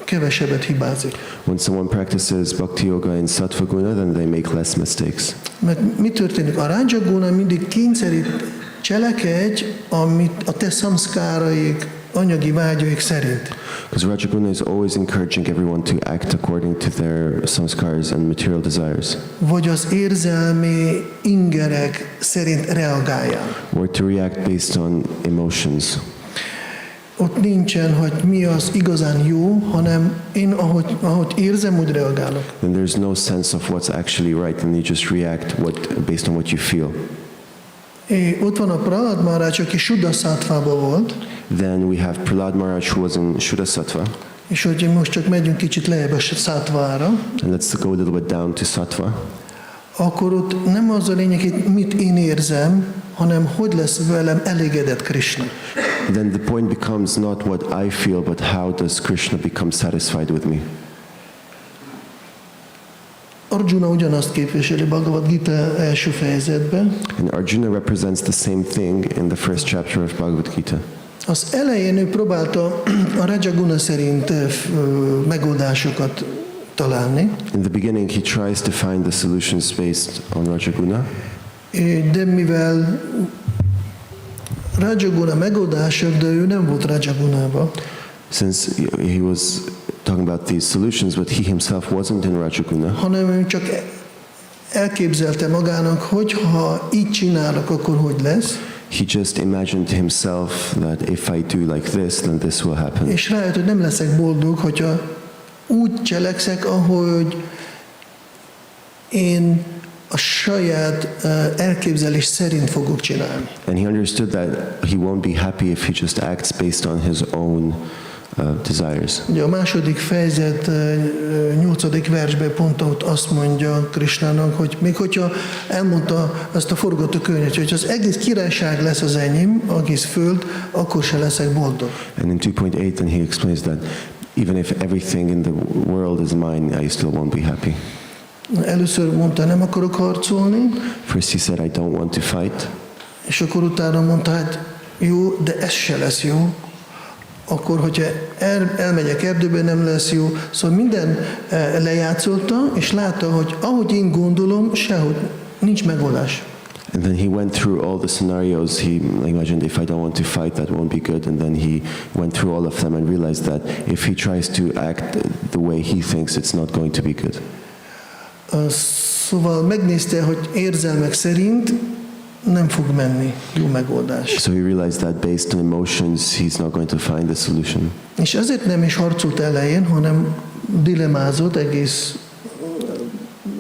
kevesebbet hibázik. When someone practices bhakti yoga in sattva guna, then they make less mistakes. Mert mi történik? A raja guna mindig kényszerít cselekedj, amit a te szamszkáraik, anyagi vágyaik szerint. Because Rajaguna is always encouraging everyone to act according to their samskaras and material desires. Vagy az érzelmi ingerek szerint reagáljál. Or to react based on emotions. ott nincsen, hogy mi az igazán jó, hanem én ahogy érzem, úgy reagálok. then there's no sense of what's actually right, and you just react based on what you feel. Ott van a Prahlada Maharaj, aki Suddha-szattvában volt, Then we have Prahlada Maharaj, who was in Shuddha-sattva, és hogy most csak megyünk kicsit lejjebb a Sattvára, and let's go a little bit down to Sattva. akkor ott nem az a lényeg, hogy mit én érzem, hanem hogy lesz velem elégedett Krishna. Then the point becomes not what I feel, but how does Krishna become satisfied with me. Arjuna ugyanazt képviseli Bhagavad Gita első fejezetben. And Arjuna represents the same thing in the first chapter of Bhagavad Gita. Az elején ő próbálta a Rajaguna szerint megoldásokat találni, In the beginning, he tries to find the solutions based on Rajaguna, de mivel Rajaguna megoldások, de ő nem volt Rajagunában, since he was talking about these solutions, but he himself wasn't in Rajaguna, hanem ő csak elképzelte magának, hogy ha így csinálok, akkor hogy lesz, he just imagined himself that if I do like this, then this will happen. és rájött, hogy nem leszek boldog, hogyha úgy cselekszek, ahogy én a saját elképzelés szerint fogok csinálni. And he understood that he won't be happy if he just acts based on his own desires. Ugye a második fejezet 8. versben pont ott azt mondja Krishnának, hogy még hogyha elmondta azt a forgatókönyvet, hogy az egész királyság lesz az enyém, egész föld, akkor se leszek boldog. And in 2.8, then he explains that even if everything in the world is mine, I still won't be happy. Először mondta, nem akarok harcolni, First he said, I don't want to fight. és akkor utána mondta, hát jó, de ez se lesz jó. Akkor, hogyha elmegyek erdőbe, nem lesz jó. Szóval minden lejátszolta, és látta, hogy ahogy én gondolom, sehogy nincs megoldás. And then he went through all the scenarios. He imagined if I don't want to fight, that won't be good. And then he went through all of them and realized that if he tries to act the way he thinks, it's not going to be good. Szóval megnézte, hogy érzelmek szerint nem fog menni jó megoldás. So he realized that based on emotions, he's not going to find the solution. És ezért nem is harcolt elején, hanem dilemázott egész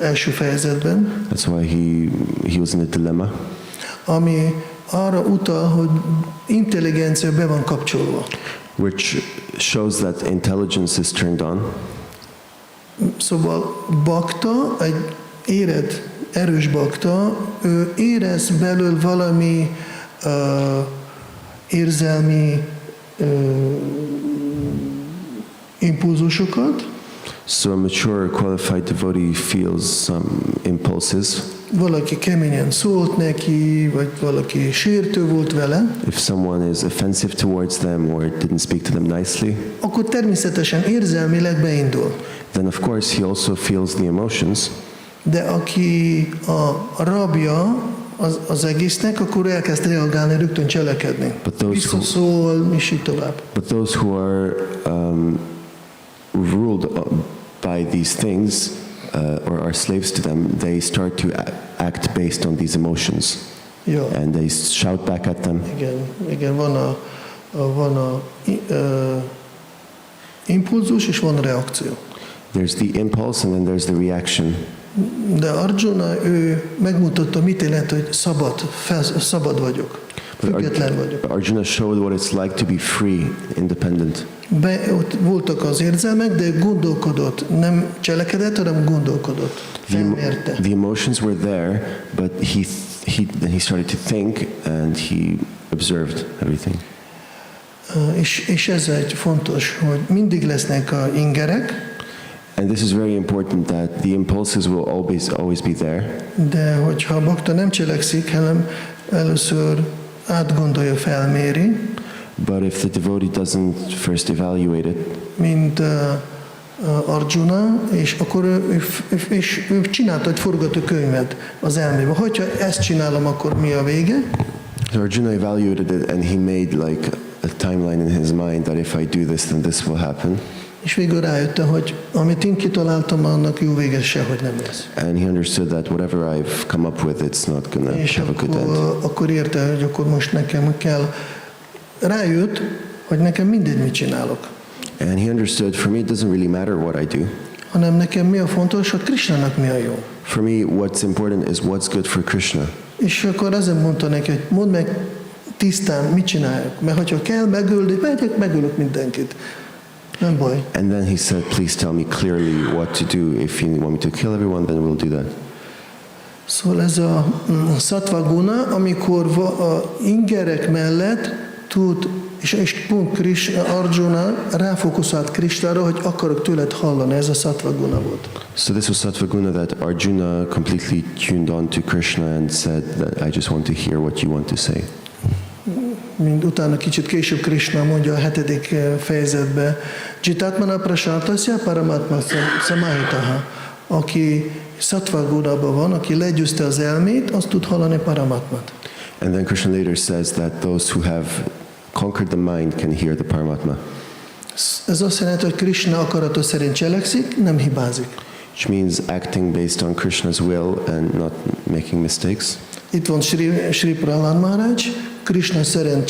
első fejezetben, That's why he was in a dilemma, ami arra utal, hogy intelligencia be van kapcsolva. which shows that intelligence is turned on. Szóval bakta, egy érett, erős bakta, ő érez belül valami érzelmi impulzusokat, So a mature, qualified devotee feels some impulses. valaki keményen szólt neki, vagy valaki sértő volt vele, If someone is offensive towards them or didn't speak to them nicely, akkor természetesen érzelmileg beindul. then of course he also feels the emotions. De aki a rabja az egésznek, akkor elkezd reagálni, rögtön cselekedni. Visszaszól, és így tovább. But those who are ruled by these things or are slaves to them, they start to act based on these emotions, Ja, and they shout back at them. igen, van a impulzus, és van a reakció. There's the impulse and then there's the reaction. De Arjuna, ő megmutatta, mit jelent, hogy szabad vagyok, független vagyok. Arjuna showed what it's like to be free, independent. Ott voltak az érzelmek, de gondolkodott, nem cselekedett, hanem gondolkodott, felmérte. The emotions were there, but then he started to think and he observed everything. És ez egy fontos, hogy mindig lesznek a ingerek, And this is very important, that the impulses will always be there. de hogyha a bakta nem cselekszik, hanem először átgondolja, felméri, But if the devotee doesn't first evaluate it, mint Arjuna, és akkor ő csinált egy forgatókönyvet az elmébe. Hogyha ezt csinálom, akkor mi a vége? so Arjuna evaluated it and he made like a timeline in his mind that if I do this, then this will happen. És végül rájötte, hogy amit én kitaláltam, annak jó vége sehogy nem lesz. And he understood that whatever I've come up with, it's not going És to have a good end. akkor érte, hogy akkor most nekem kell. Rájött, hogy nekem mindegy, mit csinálok. And he understood, for me, it doesn't really matter what I do. Hanem nekem mi a fontos, hogy Krishnának mi a jó. For me, what's important is what's good for Krishna. És akkor azért mondta neki, hogy mondd meg tisztán, mit csináljuk. Mert hogyha kell megölni, megölök mindenkit. Nem baj. And then he said, please tell me clearly what to do. If you want me to kill everyone, then we'll do that. Szóval ez a sattva guna, amikor a ingerek mellett tud, és pont Arjuna ráfókuszált Krisnára, hogy akarok tőled hallani, ez a sattva guna volt. So this was sattva guna that Arjuna completely tuned on to Krishna and said that I just want to hear what you want to say. Mint utána kicsit később Krishna mondja a 7. fejezetben, Jitatmana prasartasya paramatma samahitaha, aki sattva gunában van, aki legyőzte az elmét, azt tud hallani paramatmat. And then Krishna later says that those who have conquered the mind can hear the Paramatma. Ez azt jelenti, hogy Krishna akarata szerint cselekszik, nem hibázik. Which means acting based on Krishna's will and not making mistakes. Itt van Sri Prahlada Maharaj, Krishna szerint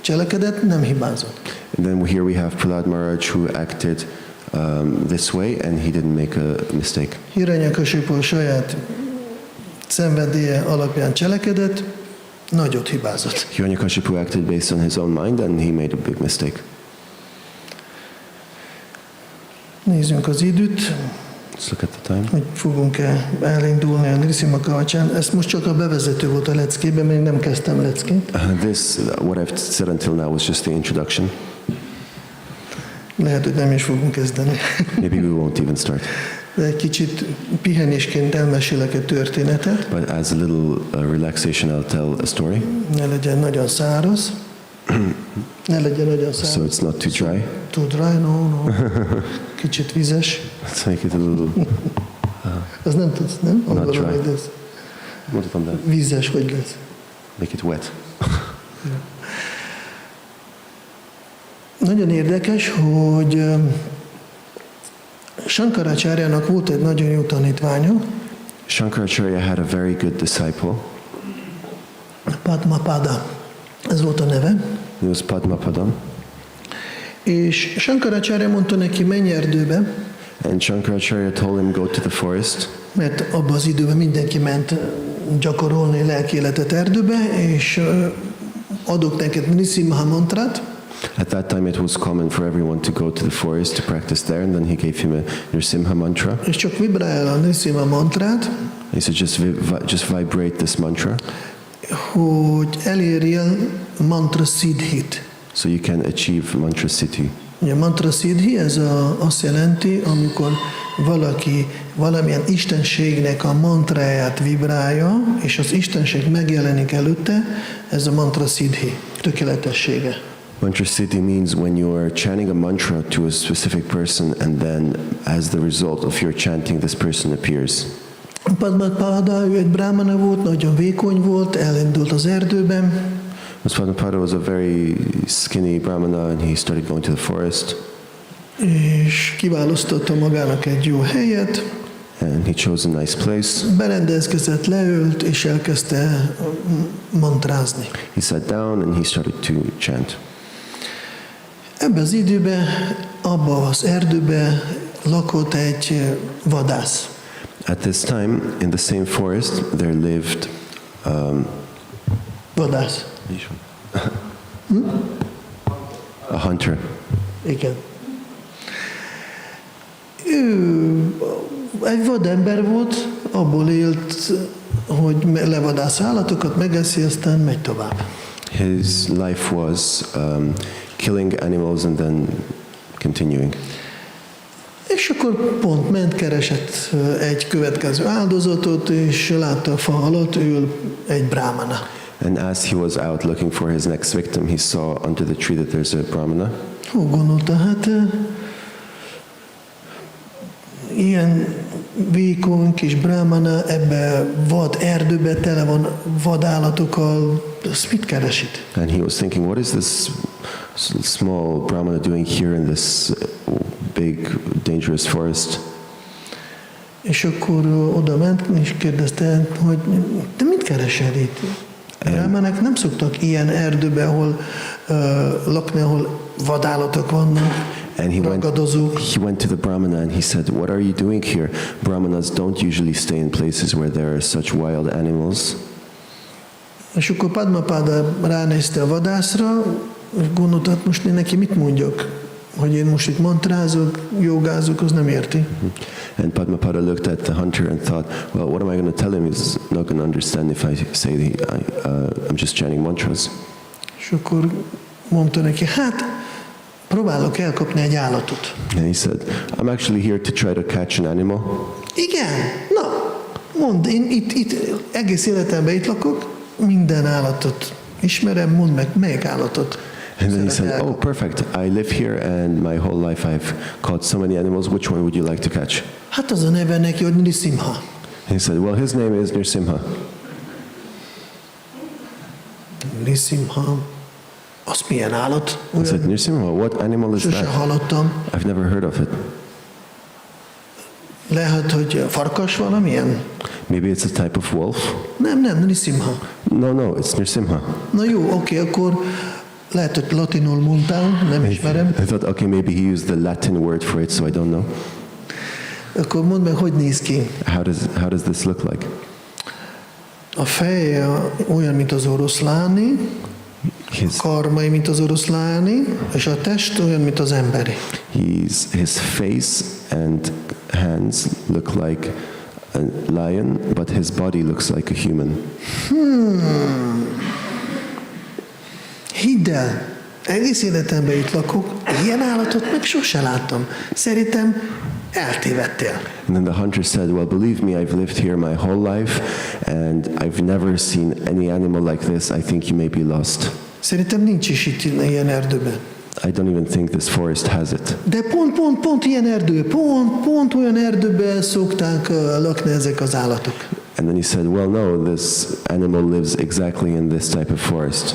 cselekedett, nem hibázott. And then here we have Prahlada Maharaj who acted this way and he didn't make a mistake. Hiranyakasipu a saját szenvedélye alapján cselekedett, nagyot hibázott. Hiranyakashipu acted based on his own mind and he made a big mistake. Nézzünk az időt, Let's look at the time. hogy fogunk-e elindulni a Nṛsiṁha-caturdaśī. Ez most csak a bevezető volt a leckében, még nem kezdtem leckét. What I've said until now was just the introduction. Lehet, hogy nem is fogunk kezdeni. Maybe we won't even start. De egy kicsit pihenésként elmesélek egy történetet. But as a little relaxation, I'll tell a story. Ne legyen nagyon száraz. Ne legyen nagyon száraz. So it's not too dry. Too dry, no. Kicsit vizes. Let's make it a little... Az nem tudsz, nem? Not Angolul, dry. hogy lesz. Mondhatom, de Vízes, hogy lesz. make it wet. Nagyon érdekes, hogy Shankaracharya-nak volt egy nagyon jó tanítványa, Shankaracharya had a very good disciple. Bhaktipada, ez volt a neve. He was Padmapadam. És Shankaracharya mondta neki, menj erdőbe, And Shankaracharya told him, go to the forest. mert abban az időben mindenki ment gyakorolni lelki életet erdőbe, és adok neked Nṛsiṁha mantrát. At that time, it was common for everyone to go to the forest to practice there, and then he gave him a Nṛsiṁha mantra. És csak vibrálj a Nṛsiṁha mantrát, He said, just vibrate this mantra, hogy elérjél mantra siddhit. so you can achieve mantra siddhi. Ugye mantra siddhi, ez azt jelenti, amikor valaki valamilyen istenségnek a mantráját vibrálja, és az istenség megjelenik előtte, ez a mantra siddhi, tökéletessége. Mantra siddhi means when you are chanting a mantra to a specific person, and then as the result of your chanting, this person appears. Bhaktipada, ő egy brahmana volt, nagyon vékony volt, elindult az erdőben, Bhaktipada was a very skinny brahmana, and he started going to the forest, és kiválasztotta magának egy jó helyet, and he chose a nice place. berendezkedett, leült, és elkezdte mantrázni. He sat down and he started to chant. Ebben az időben, abban az erdőben lakott egy vadász. At this time, in the same forest, there lived Vadász. a hunter. Igen. Ő egy vadember volt, abból élt, hogy levadász állatokat, megeszi, aztán megy tovább. His life was killing animals and then continuing. És akkor pont ment, keresett egy következő áldozatot, és látta a fa alatt ül egy brahmana. And as he was out looking for his next victim, he saw under the tree that there's a brahmana. Hú, gondolta, hát ilyen vékony kis brahmana ebbe vad erdőbe tele van vadállatokkal, azt mit keres itt? And he was thinking, what is this small brahmana doing here in this big, dangerous forest? És akkor oda ment, és kérdezte, hogy te mit keresel itt? Brahmanek nem szoktak ilyen erdőbe, ahol lakni, ahol vadállatok vannak, And ragadozók. he went to the Brahmana and he said, "What are you doing here? Brahmanas don't usually stay in places where there are such wild animals." És akkor Padmapáda ránézte a vadászra, és gondolta, hát most én neki mit mondjak? Hogy én most itt mantrázok, jogázok, az nem érti. And Padmapada looked at the hunter and thought, well, what am I going to tell him? He's not going to understand if I say I'm just chanting mantras. És akkor mondta neki, hát próbálok elkapni egy állatot. And he said, I'm actually here to try to catch an animal. Igen, na, mondd, én itt egész életemben itt lakok, minden állatot ismerem, mondd meg, melyik állatot. And then he said, oh, perfect. I live here and my whole life I've caught so many animals. Which one would you like to catch? Hát az a neve neki, hogy Nṛsiṁha. And he said, well, his name is Nṛsiṁha. Nṛsiṁha. Az milyen állat? I said, Nṛsiṁha, what animal is Sose that? hallottam. I've never heard of it. Lehet, hogy farkas valamilyen? Maybe it's a type of wolf? Nem, Nṛsiṁha. No, it's Nṛsiṁha. Na jó, oké, akkor lehet, hogy latinul mondtál, nem ismerem. I thought, okay, maybe he used the Latin word for it, so I don't know. Akkor mondd meg, hogy néz ki. How does this look like? A feje olyan, mint az oroszláni, His karmai, mint az oroszláni, és a test olyan, mint az emberi. his face and hands look like a lion, but his body looks like a human. Hidd el, egész életemben itt lakok, ilyen állatot meg sose láttam. Szerintem eltévedtél. And then the hunter said, well, believe me, I've lived here my whole life, and I've never seen any animal like this. I think you may be lost. Szerintem nincs is itt ilyen erdőben. I don't even think this forest has it. De pont ilyen erdő, pont olyan erdőben szokták lakni ezek az állatok. And then he said, well, no, this animal lives exactly in this type of forest.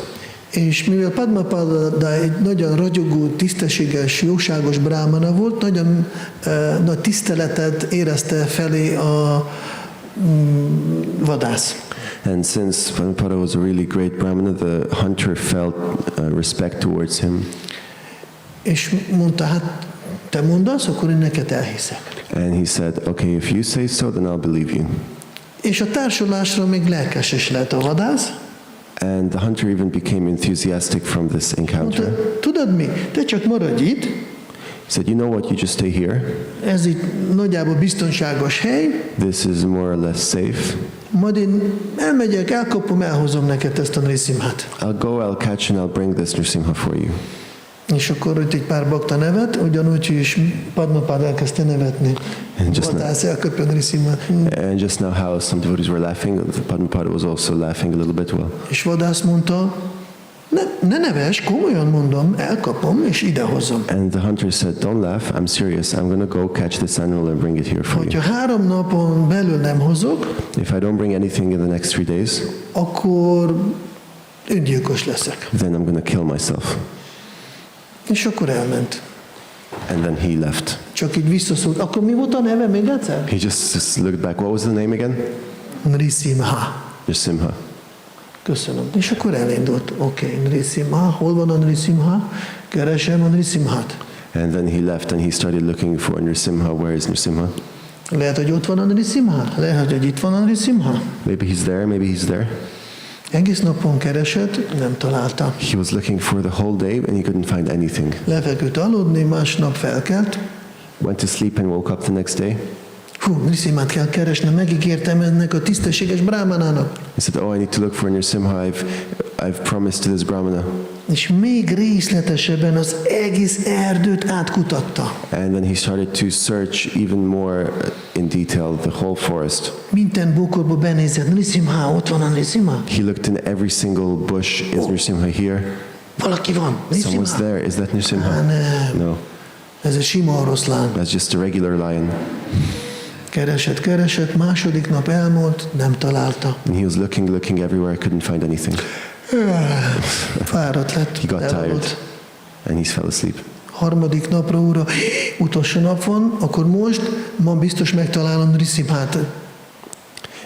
És mivel Padmapada egy nagyon ragyogó, tisztességes, jóságos brámana volt, nagyon nagy tiszteletet érezte felé a vadász. And since Bhaktipada was a really great Brahmana, the hunter felt respect towards him. És mondta, hát te mondasz, akkor én neked elhiszek. And he said, okay, if you say so, then I'll believe you. És a társulásra még lelkes is lett a vadász. And the hunter even became enthusiastic from this encounter. Mondta, tudod mi, te csak maradj itt, He said, you know what, you just stay here. ez itt nagyjából biztonságos hely, This is more or less safe. majd én elmegyek, elkapom, elhozom neked ezt a Nṛsiṁhát. I'll go, I'll catch, and I'll bring this Nṛsiṁha for you. És akkor itt egy pár bakta nevet, ugyanúgy is Padmapada elkezdte nevetni. Vadász elkapja Nṛsiṁhát. And just now how some devotees were laughing, Bhaktipada was also laughing a little bit well. És vadász mondta, ne neves, komolyan mondom, elkapom és idehozom. And the hunter said, don't laugh, I'm serious, I'm going to go catch this animal and bring it here for Hogyha you. 3 napon belül nem hozok, If I don't bring anything in the next 3 days, akkor öngyilkos leszek. then I'm going to kill myself. És akkor elment. And then he left. Csak így visszaszólt. Akkor mi volt a neve még egyszer? He just looked back. What was the name again? Nṛsiṁha. Nṛsiṁha. Köszönöm. És akkor elindult. Oké, Nṛsiṁha. Hol van a Nṛsiṁha? Keresem a Nṛsiṁhát. And then he left and he started looking for Nṛsiṁha. Where is Nṛsiṁha? Lehet, hogy ott van a Nṛsiṁha. Lehet, hogy itt van a Nṛsiṁha. Maybe he's there, maybe he's there. Egész napon keresett, nem találta. He was looking for the whole day and he couldn't find anything. Lefeküdt aludni, másnap felkelt. Went to sleep and woke up the next day. Hú, Nṛsiṁhát kell keresnem, megígértem ennek a tisztességes brámanának. He said, oh, I need to look for Nṛsiṁha. I've promised to this Brahmana. És még részletesebben az egész erdőt átkutatta. And then he started to search even more in detail the whole forest. Minden bokorba benézett, Nṛsiṁha, ott van a Nṛsiṁha. He looked in every single bush. Is Nṛsiṁha here? Valaki van, Someone's Nṛsiṁha. there. Is that Nṛsiṁha? Nem, No, ez egy sima oroszlán. that's just a regular lion. Keresett, második nap elmúlt, nem találta. And he was looking everywhere. Couldn't find anything. Fáradt lett, He got tired elaludt. and he fell asleep. Harmadik napra újra, utolsó nap van, akkor ma biztos megtalálom Nṛsiṁhát.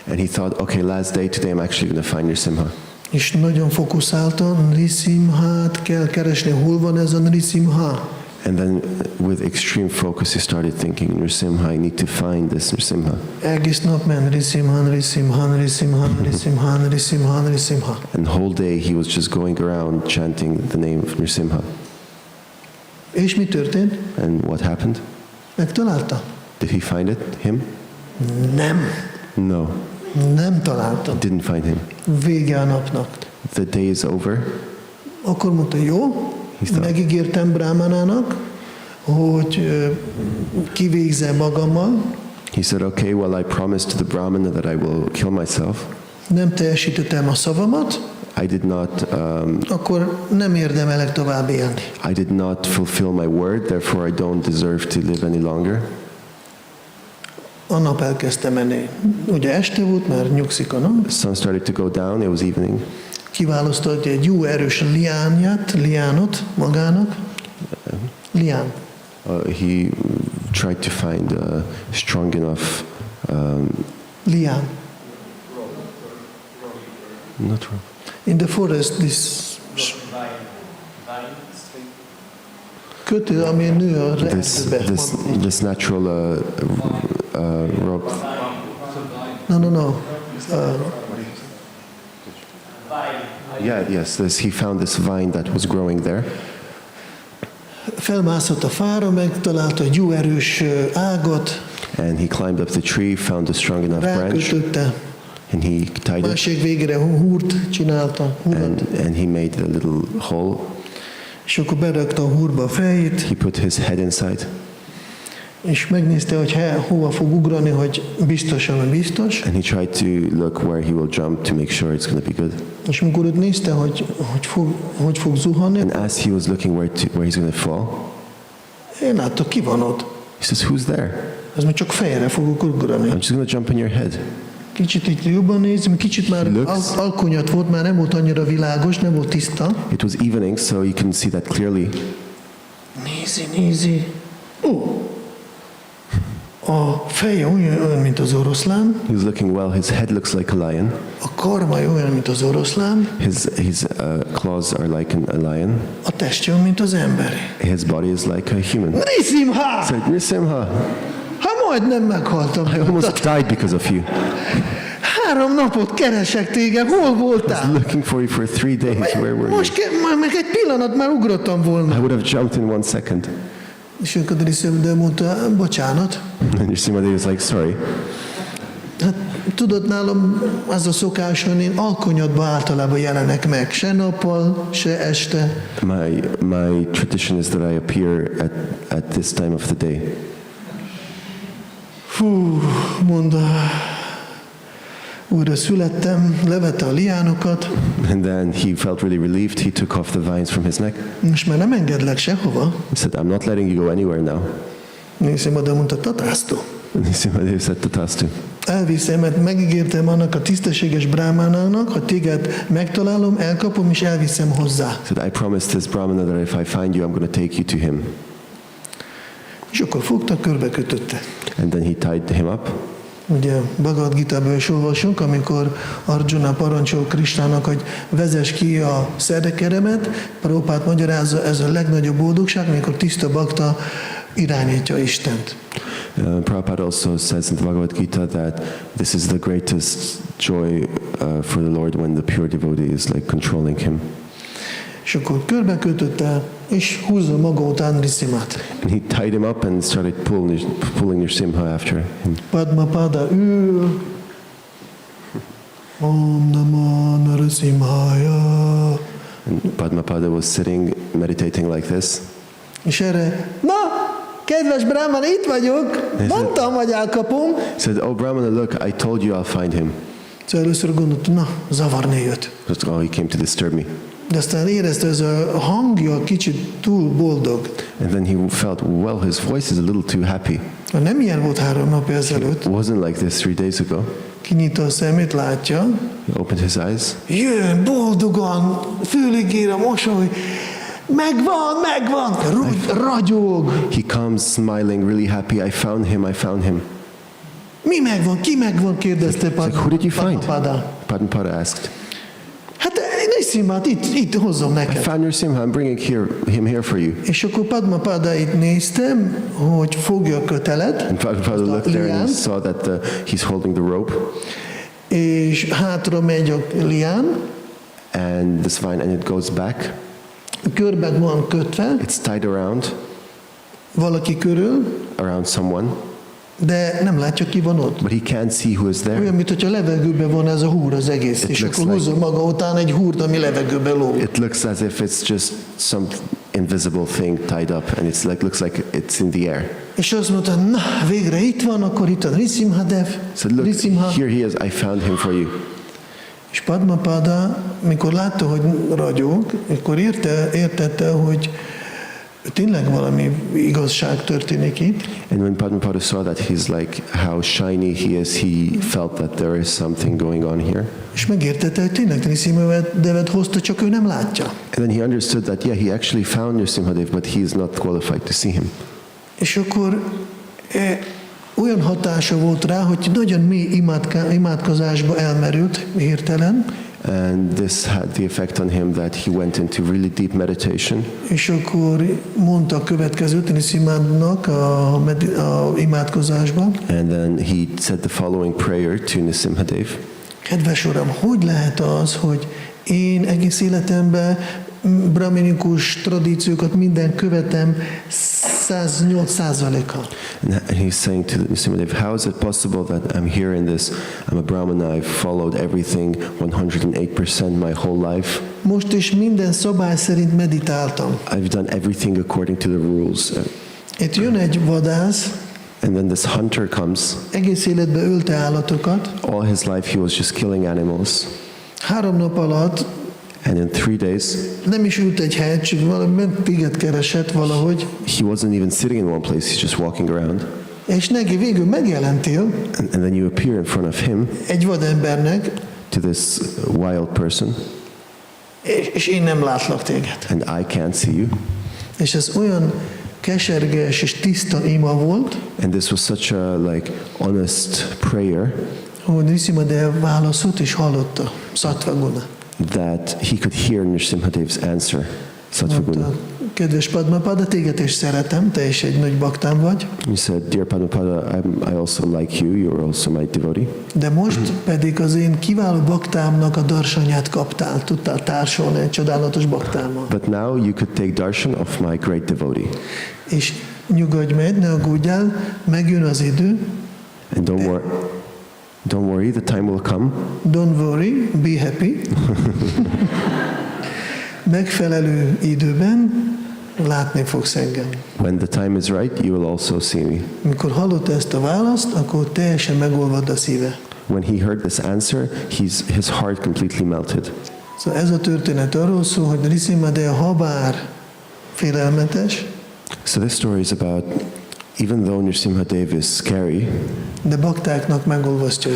And he thought, okay, last day, today I'm actually going to find Nṛsiṁha. És nagyon fókuszáltan Nṛsiṁhát kell keresni. Hol van ez a Nṛsiṁha? And then with extreme focus, he started thinking, Nṛsiṁha, I need to find this Nṛsiṁha. Egész nap ment Nṛsiṁha, Nṛsiṁha, Nṛsiṁha, Nṛsiṁha, Nṛsiṁha, Nṛsiṁha. And the whole day he was just going around chanting the name of Nṛsiṁha. És mi történt? And what happened? Megtalálta? Did he find it, him? Nem. No, Nem találta. didn't find him. Vége a napnak. The day is over. Akkor mondta, jó, Hiszem. megígértem Brahmanának, hogy kivégzem magammal, He said, okay, well, I promised to the Brahmana that I will kill myself. nem teljesítettem a szavamat, I did not, akkor nem érdemelek tovább élni. I did not fulfill my word, therefore I don't deserve to live any longer. A nap elkezdte menni. Ugye este volt, mert nyugszik a nap. The sun started to go down, it was evening. Kiválasztott egy jó erős liánot magának. Lián. He tried to find a strong enough, Lián. not wrong. In the forest, kötő, ami nő a erdőbe. This natural rope. No. Yes, he found this vine that was growing there. Felmászott a fára, megtalálta egy jó erős ágat, And he climbed up the tree, found a strong enough branch, rákötötte, and he tied it, másik végére húrt csinálta, húrat, and he made a little hole. és akkor berakta a húrba a fejét, He put his head inside, és megnézte, hogy hova fog ugrani, hogy biztosan biztos, and he tried to look where he will jump to make sure it's going to be good. és amikor őt nézte, hogy fog zuhanni, And as he was looking where he's going to fall, én látta, ki van ott. he says, "Who's there? Ez még csak fejre fogok ugrani. I'm just going to jump on your head." Kicsit itt jobban nézem, kicsit már Looks- alkonyat volt, már nem volt annyira világos, nem volt tiszta. It was evening, so you couldn't see that clearly. Nézi. A feje olyan, mint az oroszlán, He was looking well. His head looks like a lion. a karmája olyan, mint az oroszlán, His claws are like a lion. a testje olyan, mint az emberi. His body is like a human. Nṛsiṁha! So, Nṛsiṁha, Hát majdnem meghaltam. I almost died because of you. 3 napot keresek téged, hol I was voltál? looking for you for 3 days. Where were you? Most már meg egy pillanat már ugrottam volna. I would have jumped in 1 second. És akkor Nṛsiṁha mondta, bocsánat. And Nṛsiṁha was like, sorry. Hát tudod, nálam az a szokás, hogy én alkonyatban általában jelenek meg, se nappal, se este. My tradition is that I appear at this time of the day. Fú, mondta, újra születtem, levette a liánokat, And then he felt really relieved. He took off the vines from his neck. most már nem engedlek sehova. He said, I'm not letting you go anywhere now. Nṛsiṁha de mondta, tatásztó. And Nṛsiṁha said, Tatastu. Elviszem, mert megígértem annak a tisztességes brámánának, ha téged megtalálom, elkapom és elviszem hozzá. He said, I promised this Brahmana that if I find you, I'm going to take you to him. És akkor fogta, körbe kötötte. And then he tied him up. Ugye Bhagavad Gita-ből is olvasunk, amikor Arjuna parancsol Krisnának, hogy vezess ki a szerekeremet, Prabhupád magyarázza, ez a legnagyobb boldogság, amikor tiszta bakta irányítja Istent. Prabhupada also says in the Bhagavad Gita that this is the greatest joy for the Lord when the pure devotee is like controlling him. És akkor körbe kötötte, és húzza maga után Nṛsiṁhát. And he tied him up and started pulling Nṛsiṁha after him. Padmapada ül, Om Namo Nṛsiṁhāya. And Padmapada was sitting, meditating like this. És erre, na, kedves Brahmana, itt vagyok, mondtam, hogy elkapom. He said, oh Brahmana, look, I told you I'll find him. Szóval először gondoltam, na, zavarni jött. Just, oh, he came to disturb me. De aztán érezte, ez a hangja kicsit túl boldog. And then he felt, well, his voice is a little too happy. Nem ilyen volt 3 napja ezelőtt. It wasn't like this 3 days ago. Kinyita a szemét, látja. He opened his eyes. Jön boldogan, fülig ér a mosoly. Megvan, ragyog. He comes smiling, really happy. I found him. Mi megvan, ki megvan, kérdezte It's like, who did you find? Bhaktipada. Padmapada asked. Hát Nṛsiṁhát itt hozom I neked. found Nṛsiṁha, I'm bringing him here for you. És akkor Padmapada itt néztem, hogy fogja a kötelet, And Bhaktipada looked there and he liánt, saw that he's holding the rope és hátra megy a lián, and this vine, and it goes back. körbe van kötve, It's tied around valaki körül, someone, de nem látja, ki van ott. but he can't see who is there. Olyan, mintha levegőben van ez a húr az egész, és looks akkor húzza maga után egy húrt, ami levegőben lóg. It looks as if it's just some invisible thing tied up, and looks like it's in the air. És azt mondta, na, végre itt van, akkor itt a Nṛsiṁha-dev, So look, Nṛsiṁha. here he is. I found him for you. És Padmapada, mikor látta, hogy ragyog, akkor értette, hogy tényleg valami igazság történik itt. And when Padmapada saw that he's like how shiny he is, he felt that there is something going on here. És megértette, hogy tényleg Nṛsiṁha-devet hozta, csak ő nem látja. And then he understood that, yeah, he actually found Nṛsiṁha-dev, but he is not qualified to see him. És akkor olyan hatása volt rá, hogy nagyon mély imádkozásba elmerült hirtelen, And this had the effect on him that he went into really deep meditation. és akkor mondta a következőt Nṛsiṁhának a imádkozásban. And then he said the following prayer to Nṛsiṁha-dev. Kedves Uram, hogy lehet az, hogy én egész életemben brahminikus tradíciókat minden követem 108%-kal. And he's saying to Nṛsiṁha-dev, how is it possible that I'm here in this? I'm a Brahmana, I've followed everything 108% my whole life. Most is minden szabály szerint meditáltam. I've done everything according to the rules. Itt jön egy vadász, And then this hunter comes. egész életben ölte állatokat, All his life he was just killing animals. 3 nap alatt And in 3 days, nem is ült egy helyet, csak valami téged keresett valahogy, he wasn't even sitting in one place, he's just walking around. és neki végül megjelentél And then you appear in front of him, egy vadembernek, to this wild person, és én nem látlak téged. and I can't see you. És ez olyan keserges és tiszta ima volt, And this was such a honest prayer hogy Nṛsiṁha-dev válaszolt és hallotta, Sattva-guna. that he could hear Nṛsiṁha-dev's answer. Sattva-guna. Mondta, kedves Padmapada, téged is szeretem, te is egy nagy baktám vagy, He said, Dear Padmapada, I also like you, you're also my devotee. de most pedig az én kiváló baktámnak a darsanyát kaptál, tudtál társulni egy csodálatos baktámmal. But now you could take darshan of my great devotee. És nyugodj meg, ne aggódjál, megjön az idő, And don't worry, the time will come. don't worry, be happy. Megfelelő időben látni fogsz engem. When the time is right, you will also see me. Mikor hallotta ezt a választ, akkor teljesen megolvad a szíve. When he heard this answer, his heart completely melted. Szóval ez a történet arról szól, hogy Nṛsiṁha-dev habár félelmetes, So this story is about, even though Nṛsiṁha-dev is scary, de baktáknak megolvasztja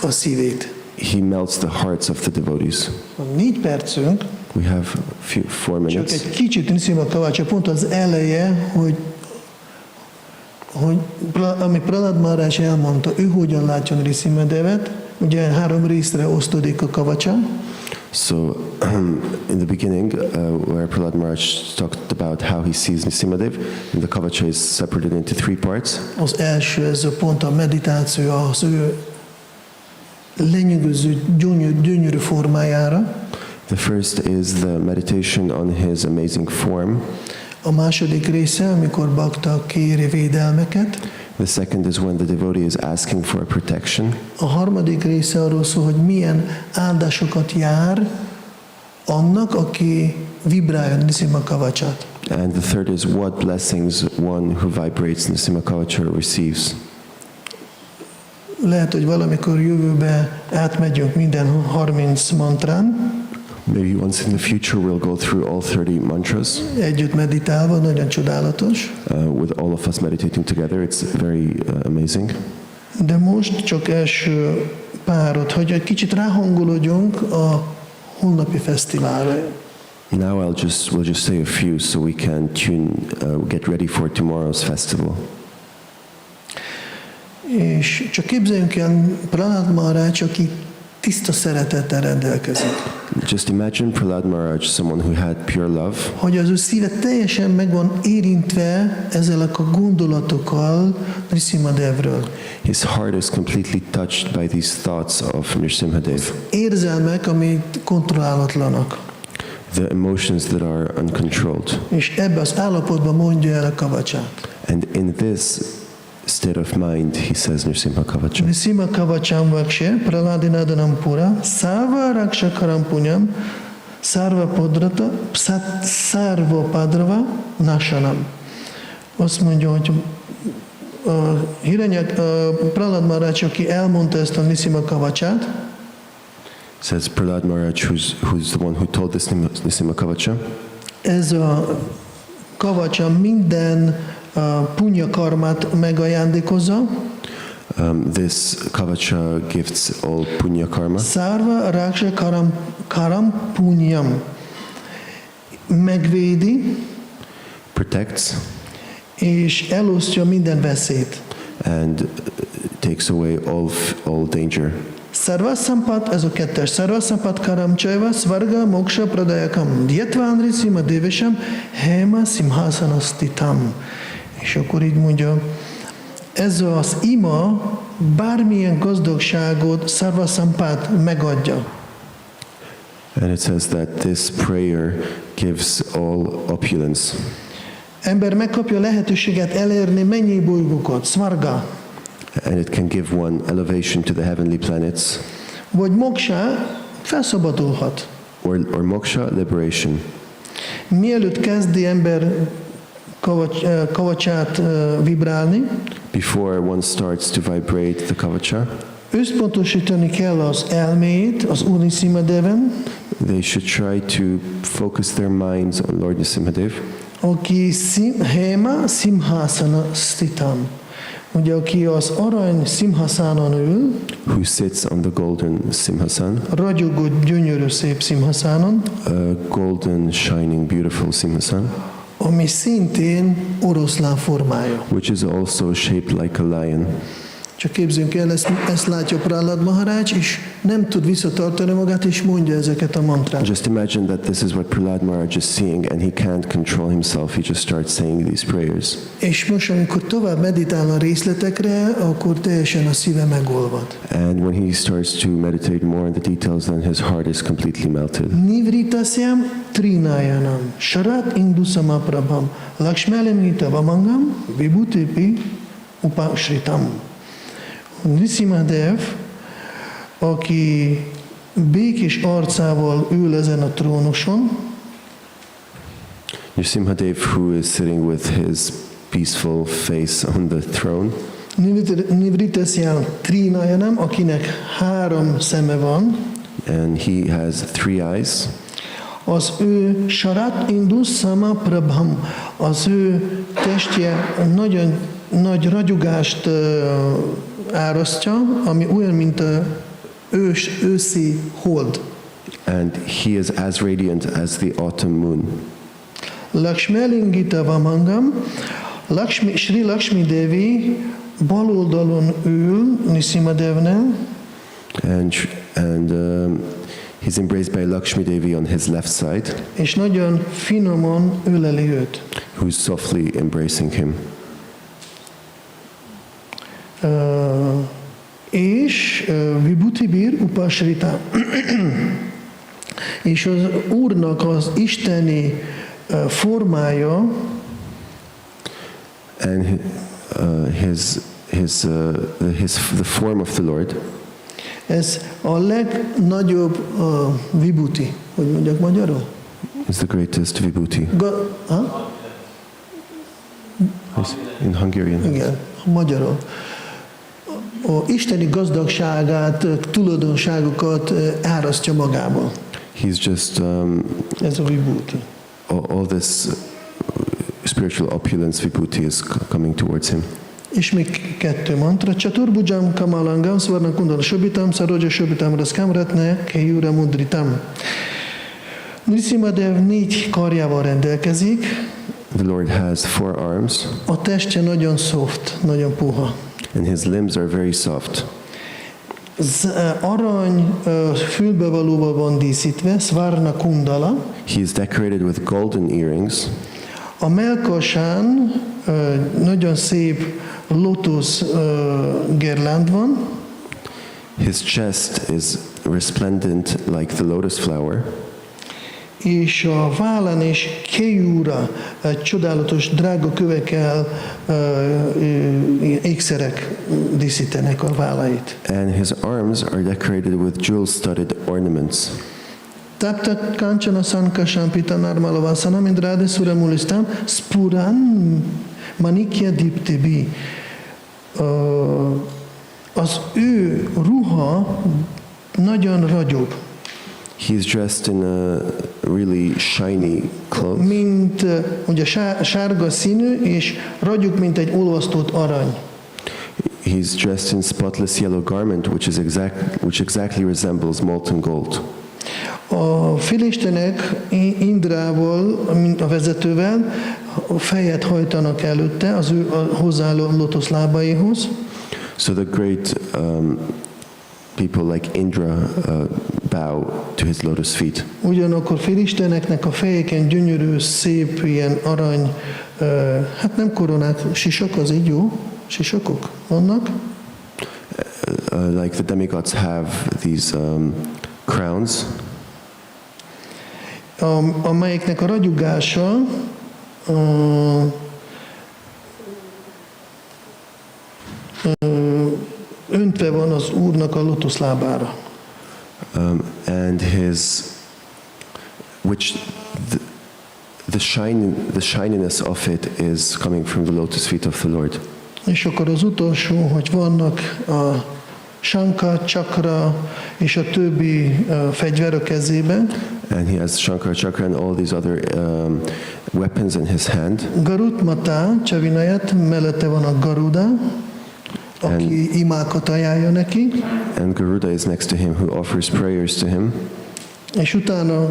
a szívét. he melts the hearts of the devotees. Van 4 percünk, We have 4 csak minutes. egy kicsit Nṛsiṁha-caturdaśī, pont az eleje, hogy ami Prahlada Mahārāja elmondta, ő hogyan látja Nṛsiṁha-devet, ugye 3 részre osztódik a kavacsa. So in the beginning, where Prahlada Maharaj talked about how he sees Nṛsiṁha-dev, and the kavacha is separated into 3 parts. Az első, ez a pont a meditáció az ő lenyűgöző, gyönyörű formájára. The first is the meditation on his amazing form. A második része, amikor bakta kéri védelmeket. The second is when the devotee is asking for protection. A harmadik része arról szól, hogy milyen áldásokat jár annak, aki vibrálja Nṛsiṁha-kavacsát. And the third is what blessings one who vibrates Nṛsiṁha-kavacha receives. Lehet, hogy valamikor jövőbe átmegyünk minden 30 mantrán, Maybe once in the future we'll go through all 30 mantras együtt meditálva, nagyon csodálatos. with all of us meditating together. It's very amazing. De most csak első párot, hogy egy kicsit ráhangolódjunk a holnapi fesztiválra. Now we'll just say a few so we can get ready for tomorrow's festival. És csak képzeljünk el Prahlada Mahārāja, aki tiszta szeretettel rendelkezik. Just imagine Prahlada Maharaj, someone who had pure love, Hogy az ő szíve teljesen meg van érintve ezzel a gondolatokkal Nṛsiṁha-devről. his heart is completely touched by these thoughts of Nṛsiṁha-dev, Érzelmek, amik kontrollálatlanak. the emotions that are uncontrolled. És ebbe az állapotban mondja el a kavacsát. And in this state of mind, he says Nṛsiṁha-kavacha. Nṛsiṁha-kavacam vakshe praladinadanam pura sarva rakshakaram punyam sarva padrata sarva padrava nasanam. Azt mondja, hogy Prahlada Maharaj, aki elmondta ezt a Nṛsiṁha-kavacsát, Says Prahlada Maharaj, who's the one who told this Nṛsiṁha-kavacha. ez a kavacsa minden punya karmát megajándékozza. This kavacha gives all punya karma, Sarva raksha karam punyam. Megvédi, protects, és elosztja minden veszélyt. and takes away all danger. Sarva sampat, ez a kettes. Sarva sampat karam csajva, svarga moksha pradayakam. Dietván Nṛsiṁha-devesam, hema simhasanastitam. És akkor így mondja, ez az ima bármilyen gazdagságot, sarva sampat megadja. And it says that this prayer gives all opulence. Ember megkapja lehetőséget elérni mennyi bolygókat, svarga, And it can give one elevation to the heavenly planets, vagy moksha, felszabadulhat. or moksha, liberation. Mielőtt kezdi ember kavacsát vibrálni, Before one starts to vibrate the kavacha, összpontosítani kell az elméjét az Úr Nṛsiṁha-deven, they should try to focus their minds on Lord Nṛsiṁha-dev, aki hema simhasana stitam. Ugye, aki az arany szimhaszánon ül, who sits on the golden simhasan, ragyogó, gyönyörű, szép szimhaszánon, a golden, shining, beautiful simhasan, ami szintén oroszlán formája. which is also shaped like a lion. Csak képzeljünk el, ezt látja Prahlada Maharaj, és nem tud visszatartani magát, és mondja ezeket a mantrákat. Just imagine that this is what Prahlada Maharaj is seeing, and he can't control himself. He just starts saying these prayers. És most, amikor tovább meditál a részletekre, akkor teljesen a szíve megolvad. And when he starts to meditate more on the details, then his heart is completely melted. Nivritasya trinayanam, sharat indusama prabham, lakshmalamita vamangam, vibhutipi upashritam. Nṛsiṁha-dev, aki békés arcával ül ezen a trónuson, Nṛsiṁha-dev, who is sitting with his peaceful face on the throne, Nivritasya trinayanam, akinek 3 szeme van, and he has 3 eyes. az ő sarat indusama prabham, az ő testje nagyon nagy ragyogást árasztja, ami olyan, mint a őszi hold. And he is as radiant as the autumn moon. Lakshmalingita vamangam, Sri Lakshmi Devi bal oldalon ül Nṛsiṁha-devnél, And he's embraced by Lakshmi Devi on his left side, és nagyon finoman öleli őt. who's softly embracing him. És Vibhutibir upasrita. És az Úrnak az isteni formája, And the form of the Lord, ez a legnagyobb vibhuti, hogy mondjak magyarul? is the greatest vibhuti. In Hungarian. Igen, magyarul. A isteni gazdagságát, tulajdonságokat árasztja magába. He's just Ez a vibhuti. all this spiritual opulence vibhuti is coming towards him. És még 2 mantra. Csaturbujam kamalangam, svarna kundala shobitam, saroja shobitam raskam ratne, kejura mudritam. Nṛsiṁha-dev 4 karjával rendelkezik. The Lord has 4 arms, A testje nagyon soft, nagyon puha. and his limbs are very soft. arany fülbevalóval van díszítve, Svarna Kundala. He is decorated with golden earrings. A mellkasán nagyon szép lotusz gerlánd van, His chest is resplendent like the lotus flower. és a vállán és kejúra csodálatos drága kövekkel ékszerek díszítenek a vállait. And his arms are decorated with jewel-studded ornaments. Tapta kancsana sankasam pita narmalavasana indráde suramulistam spuran manikya diptebi. Az ő ruha nagyon ragyog, He's dressed in a really shiny cloth, mint ugye sárga színű, és ragyog, mint egy olvasztott arany. He's dressed in spotless yellow garment, which exactly resembles molten gold. A filistenek Indrával, a vezetővel, fejet hajtanak előtte az ő hozzáálló lotuszlábaihoz. So the great people like Indra bow to his lotus feet. Ugyanakkor filisteneknek a fejeken gyönyörű, szép ilyen arany, hát nem koronák, sisak, az így jó? Sisakok vannak? Like the demigods have these crowns, amelyeknek a ragyogása öntve van az Úrnak a lotuszlábára. And the shininess of it is coming from the lotus feet of the Lord. És akkor az utolsó, hogy vannak a Sanka, Chakra és a többi fegyver a kezében. And he has Shankara Chakra and all these other weapons in his hand. Garut Mata, Csavinajat, mellette van a Garuda, aki imákat ajánlja neki. And Garuda is next to him, who offers prayers to him. És utána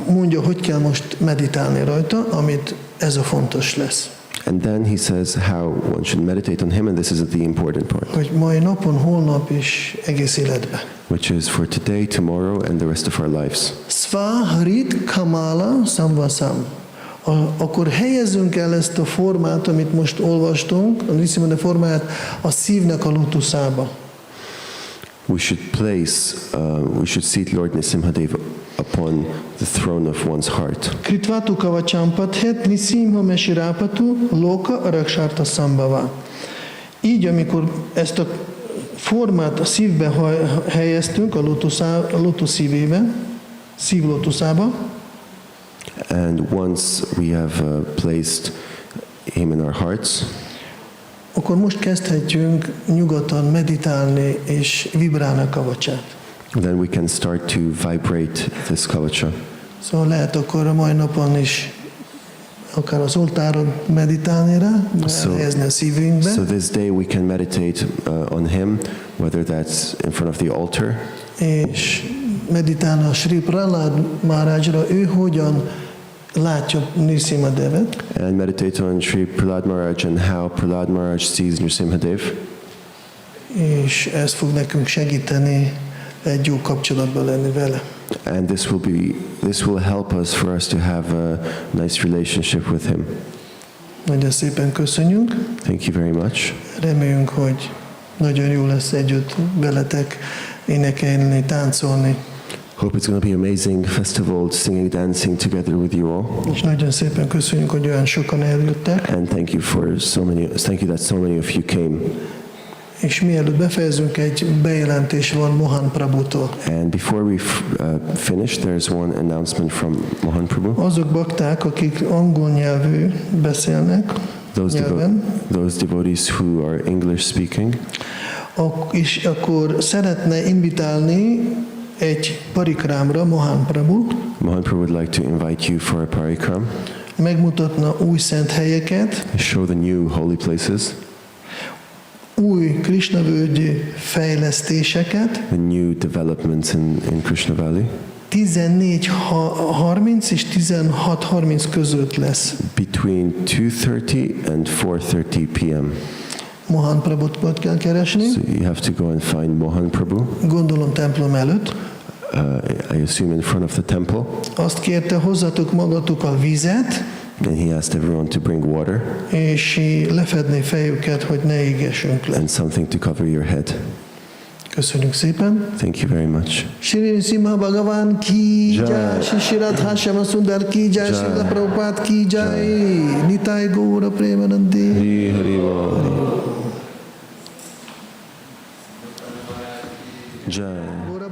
mondja, hogy kell most meditálni rajta, amit ez a fontos lesz. And then he says how one should meditate on him, and this is the important part. Hogy mai napon, holnap és egész életben. Which is for today, tomorrow, and the rest of our lives. Svaharit Kamala Samvasam. Akkor helyezzünk el ezt a formát, amit most olvastunk, a Nṛsiṁha formáját a szívnek a lotuszába. We should seat Lord Nṛsiṁha upon the throne of one's heart. Kritvatu kavachampathet Nṛsiṁha mesirapatu loka araksharta sambhava. Így, amikor ezt a formát a szívbe helyeztünk, a lotusz szívébe, szívlotuszába, and once we have placed him in our hearts, akkor most kezdhetjünk nyugodtan meditálni és vibrálni a kavacsát. then we can start to vibrate this kavacha. Szóval lehet akkor a mai napon is akár az oltáron meditálni rá, helyezni a szívünkbe. So this day we can meditate on him, whether that's in front of the altar, És meditálni a Sri Prahlada Mahārājra, ő hogyan látja Nṛsiṁha Devet. and meditate on Sri Prahlada Maharaj and how Prahlada Maharaj sees Nṛsiṁha Dev. És ez fog nekünk segíteni egy jó kapcsolatban lenni vele. And this will help us for us to have a nice relationship with him. Nagyon szépen köszönjük. Thank you very much. Reméljünk, hogy nagyon jó lesz együtt veletek énekelni, táncolni. Hope it's going to be amazing festival, singing, dancing together with you all. És nagyon szépen köszönjük, hogy olyan sokan eljöttek. And thank you that so many of you came. És mielőtt befejezünk, egy bejelentés van Mohan Prabhutól. And before we finish, there's one announcement from Mohan Prabhu. Azok bakták, akik angol nyelvű beszélnek, Those devotees who are English speaking, és akkor szeretne invitálni egy parikrámra Mohan Prabhu, Mohan Prabhu would like to invite you for a parikram, megmutatna új szent helyeket, show the new holy places, új Krisna-Völgy fejlesztéseket, the new developments in Krishna-Völgy. 14:30 és 16:30 között lesz. Between 2:30 and 4:30 p.m. Mohan Prabhut kell keresni, So you have to go and find Mohan Prabhu. gondolom templom előtt. I assume in front of the temple. Azt kérte, hozzatok magatokkal vizet, And he asked everyone to bring water és lefedné fejüket, hogy ne égessünk le. and something to cover your head. Köszönjük szépen. Thank you very much. Shri Nṛsiṁha Bhagavan ki Jai. jai, Shri Radha Shama Sundar ki jai, Jai. Srila Prabhupada ki jai, Nitai Gaura Premanandi. Hari Hari Bol. Jai. Gaura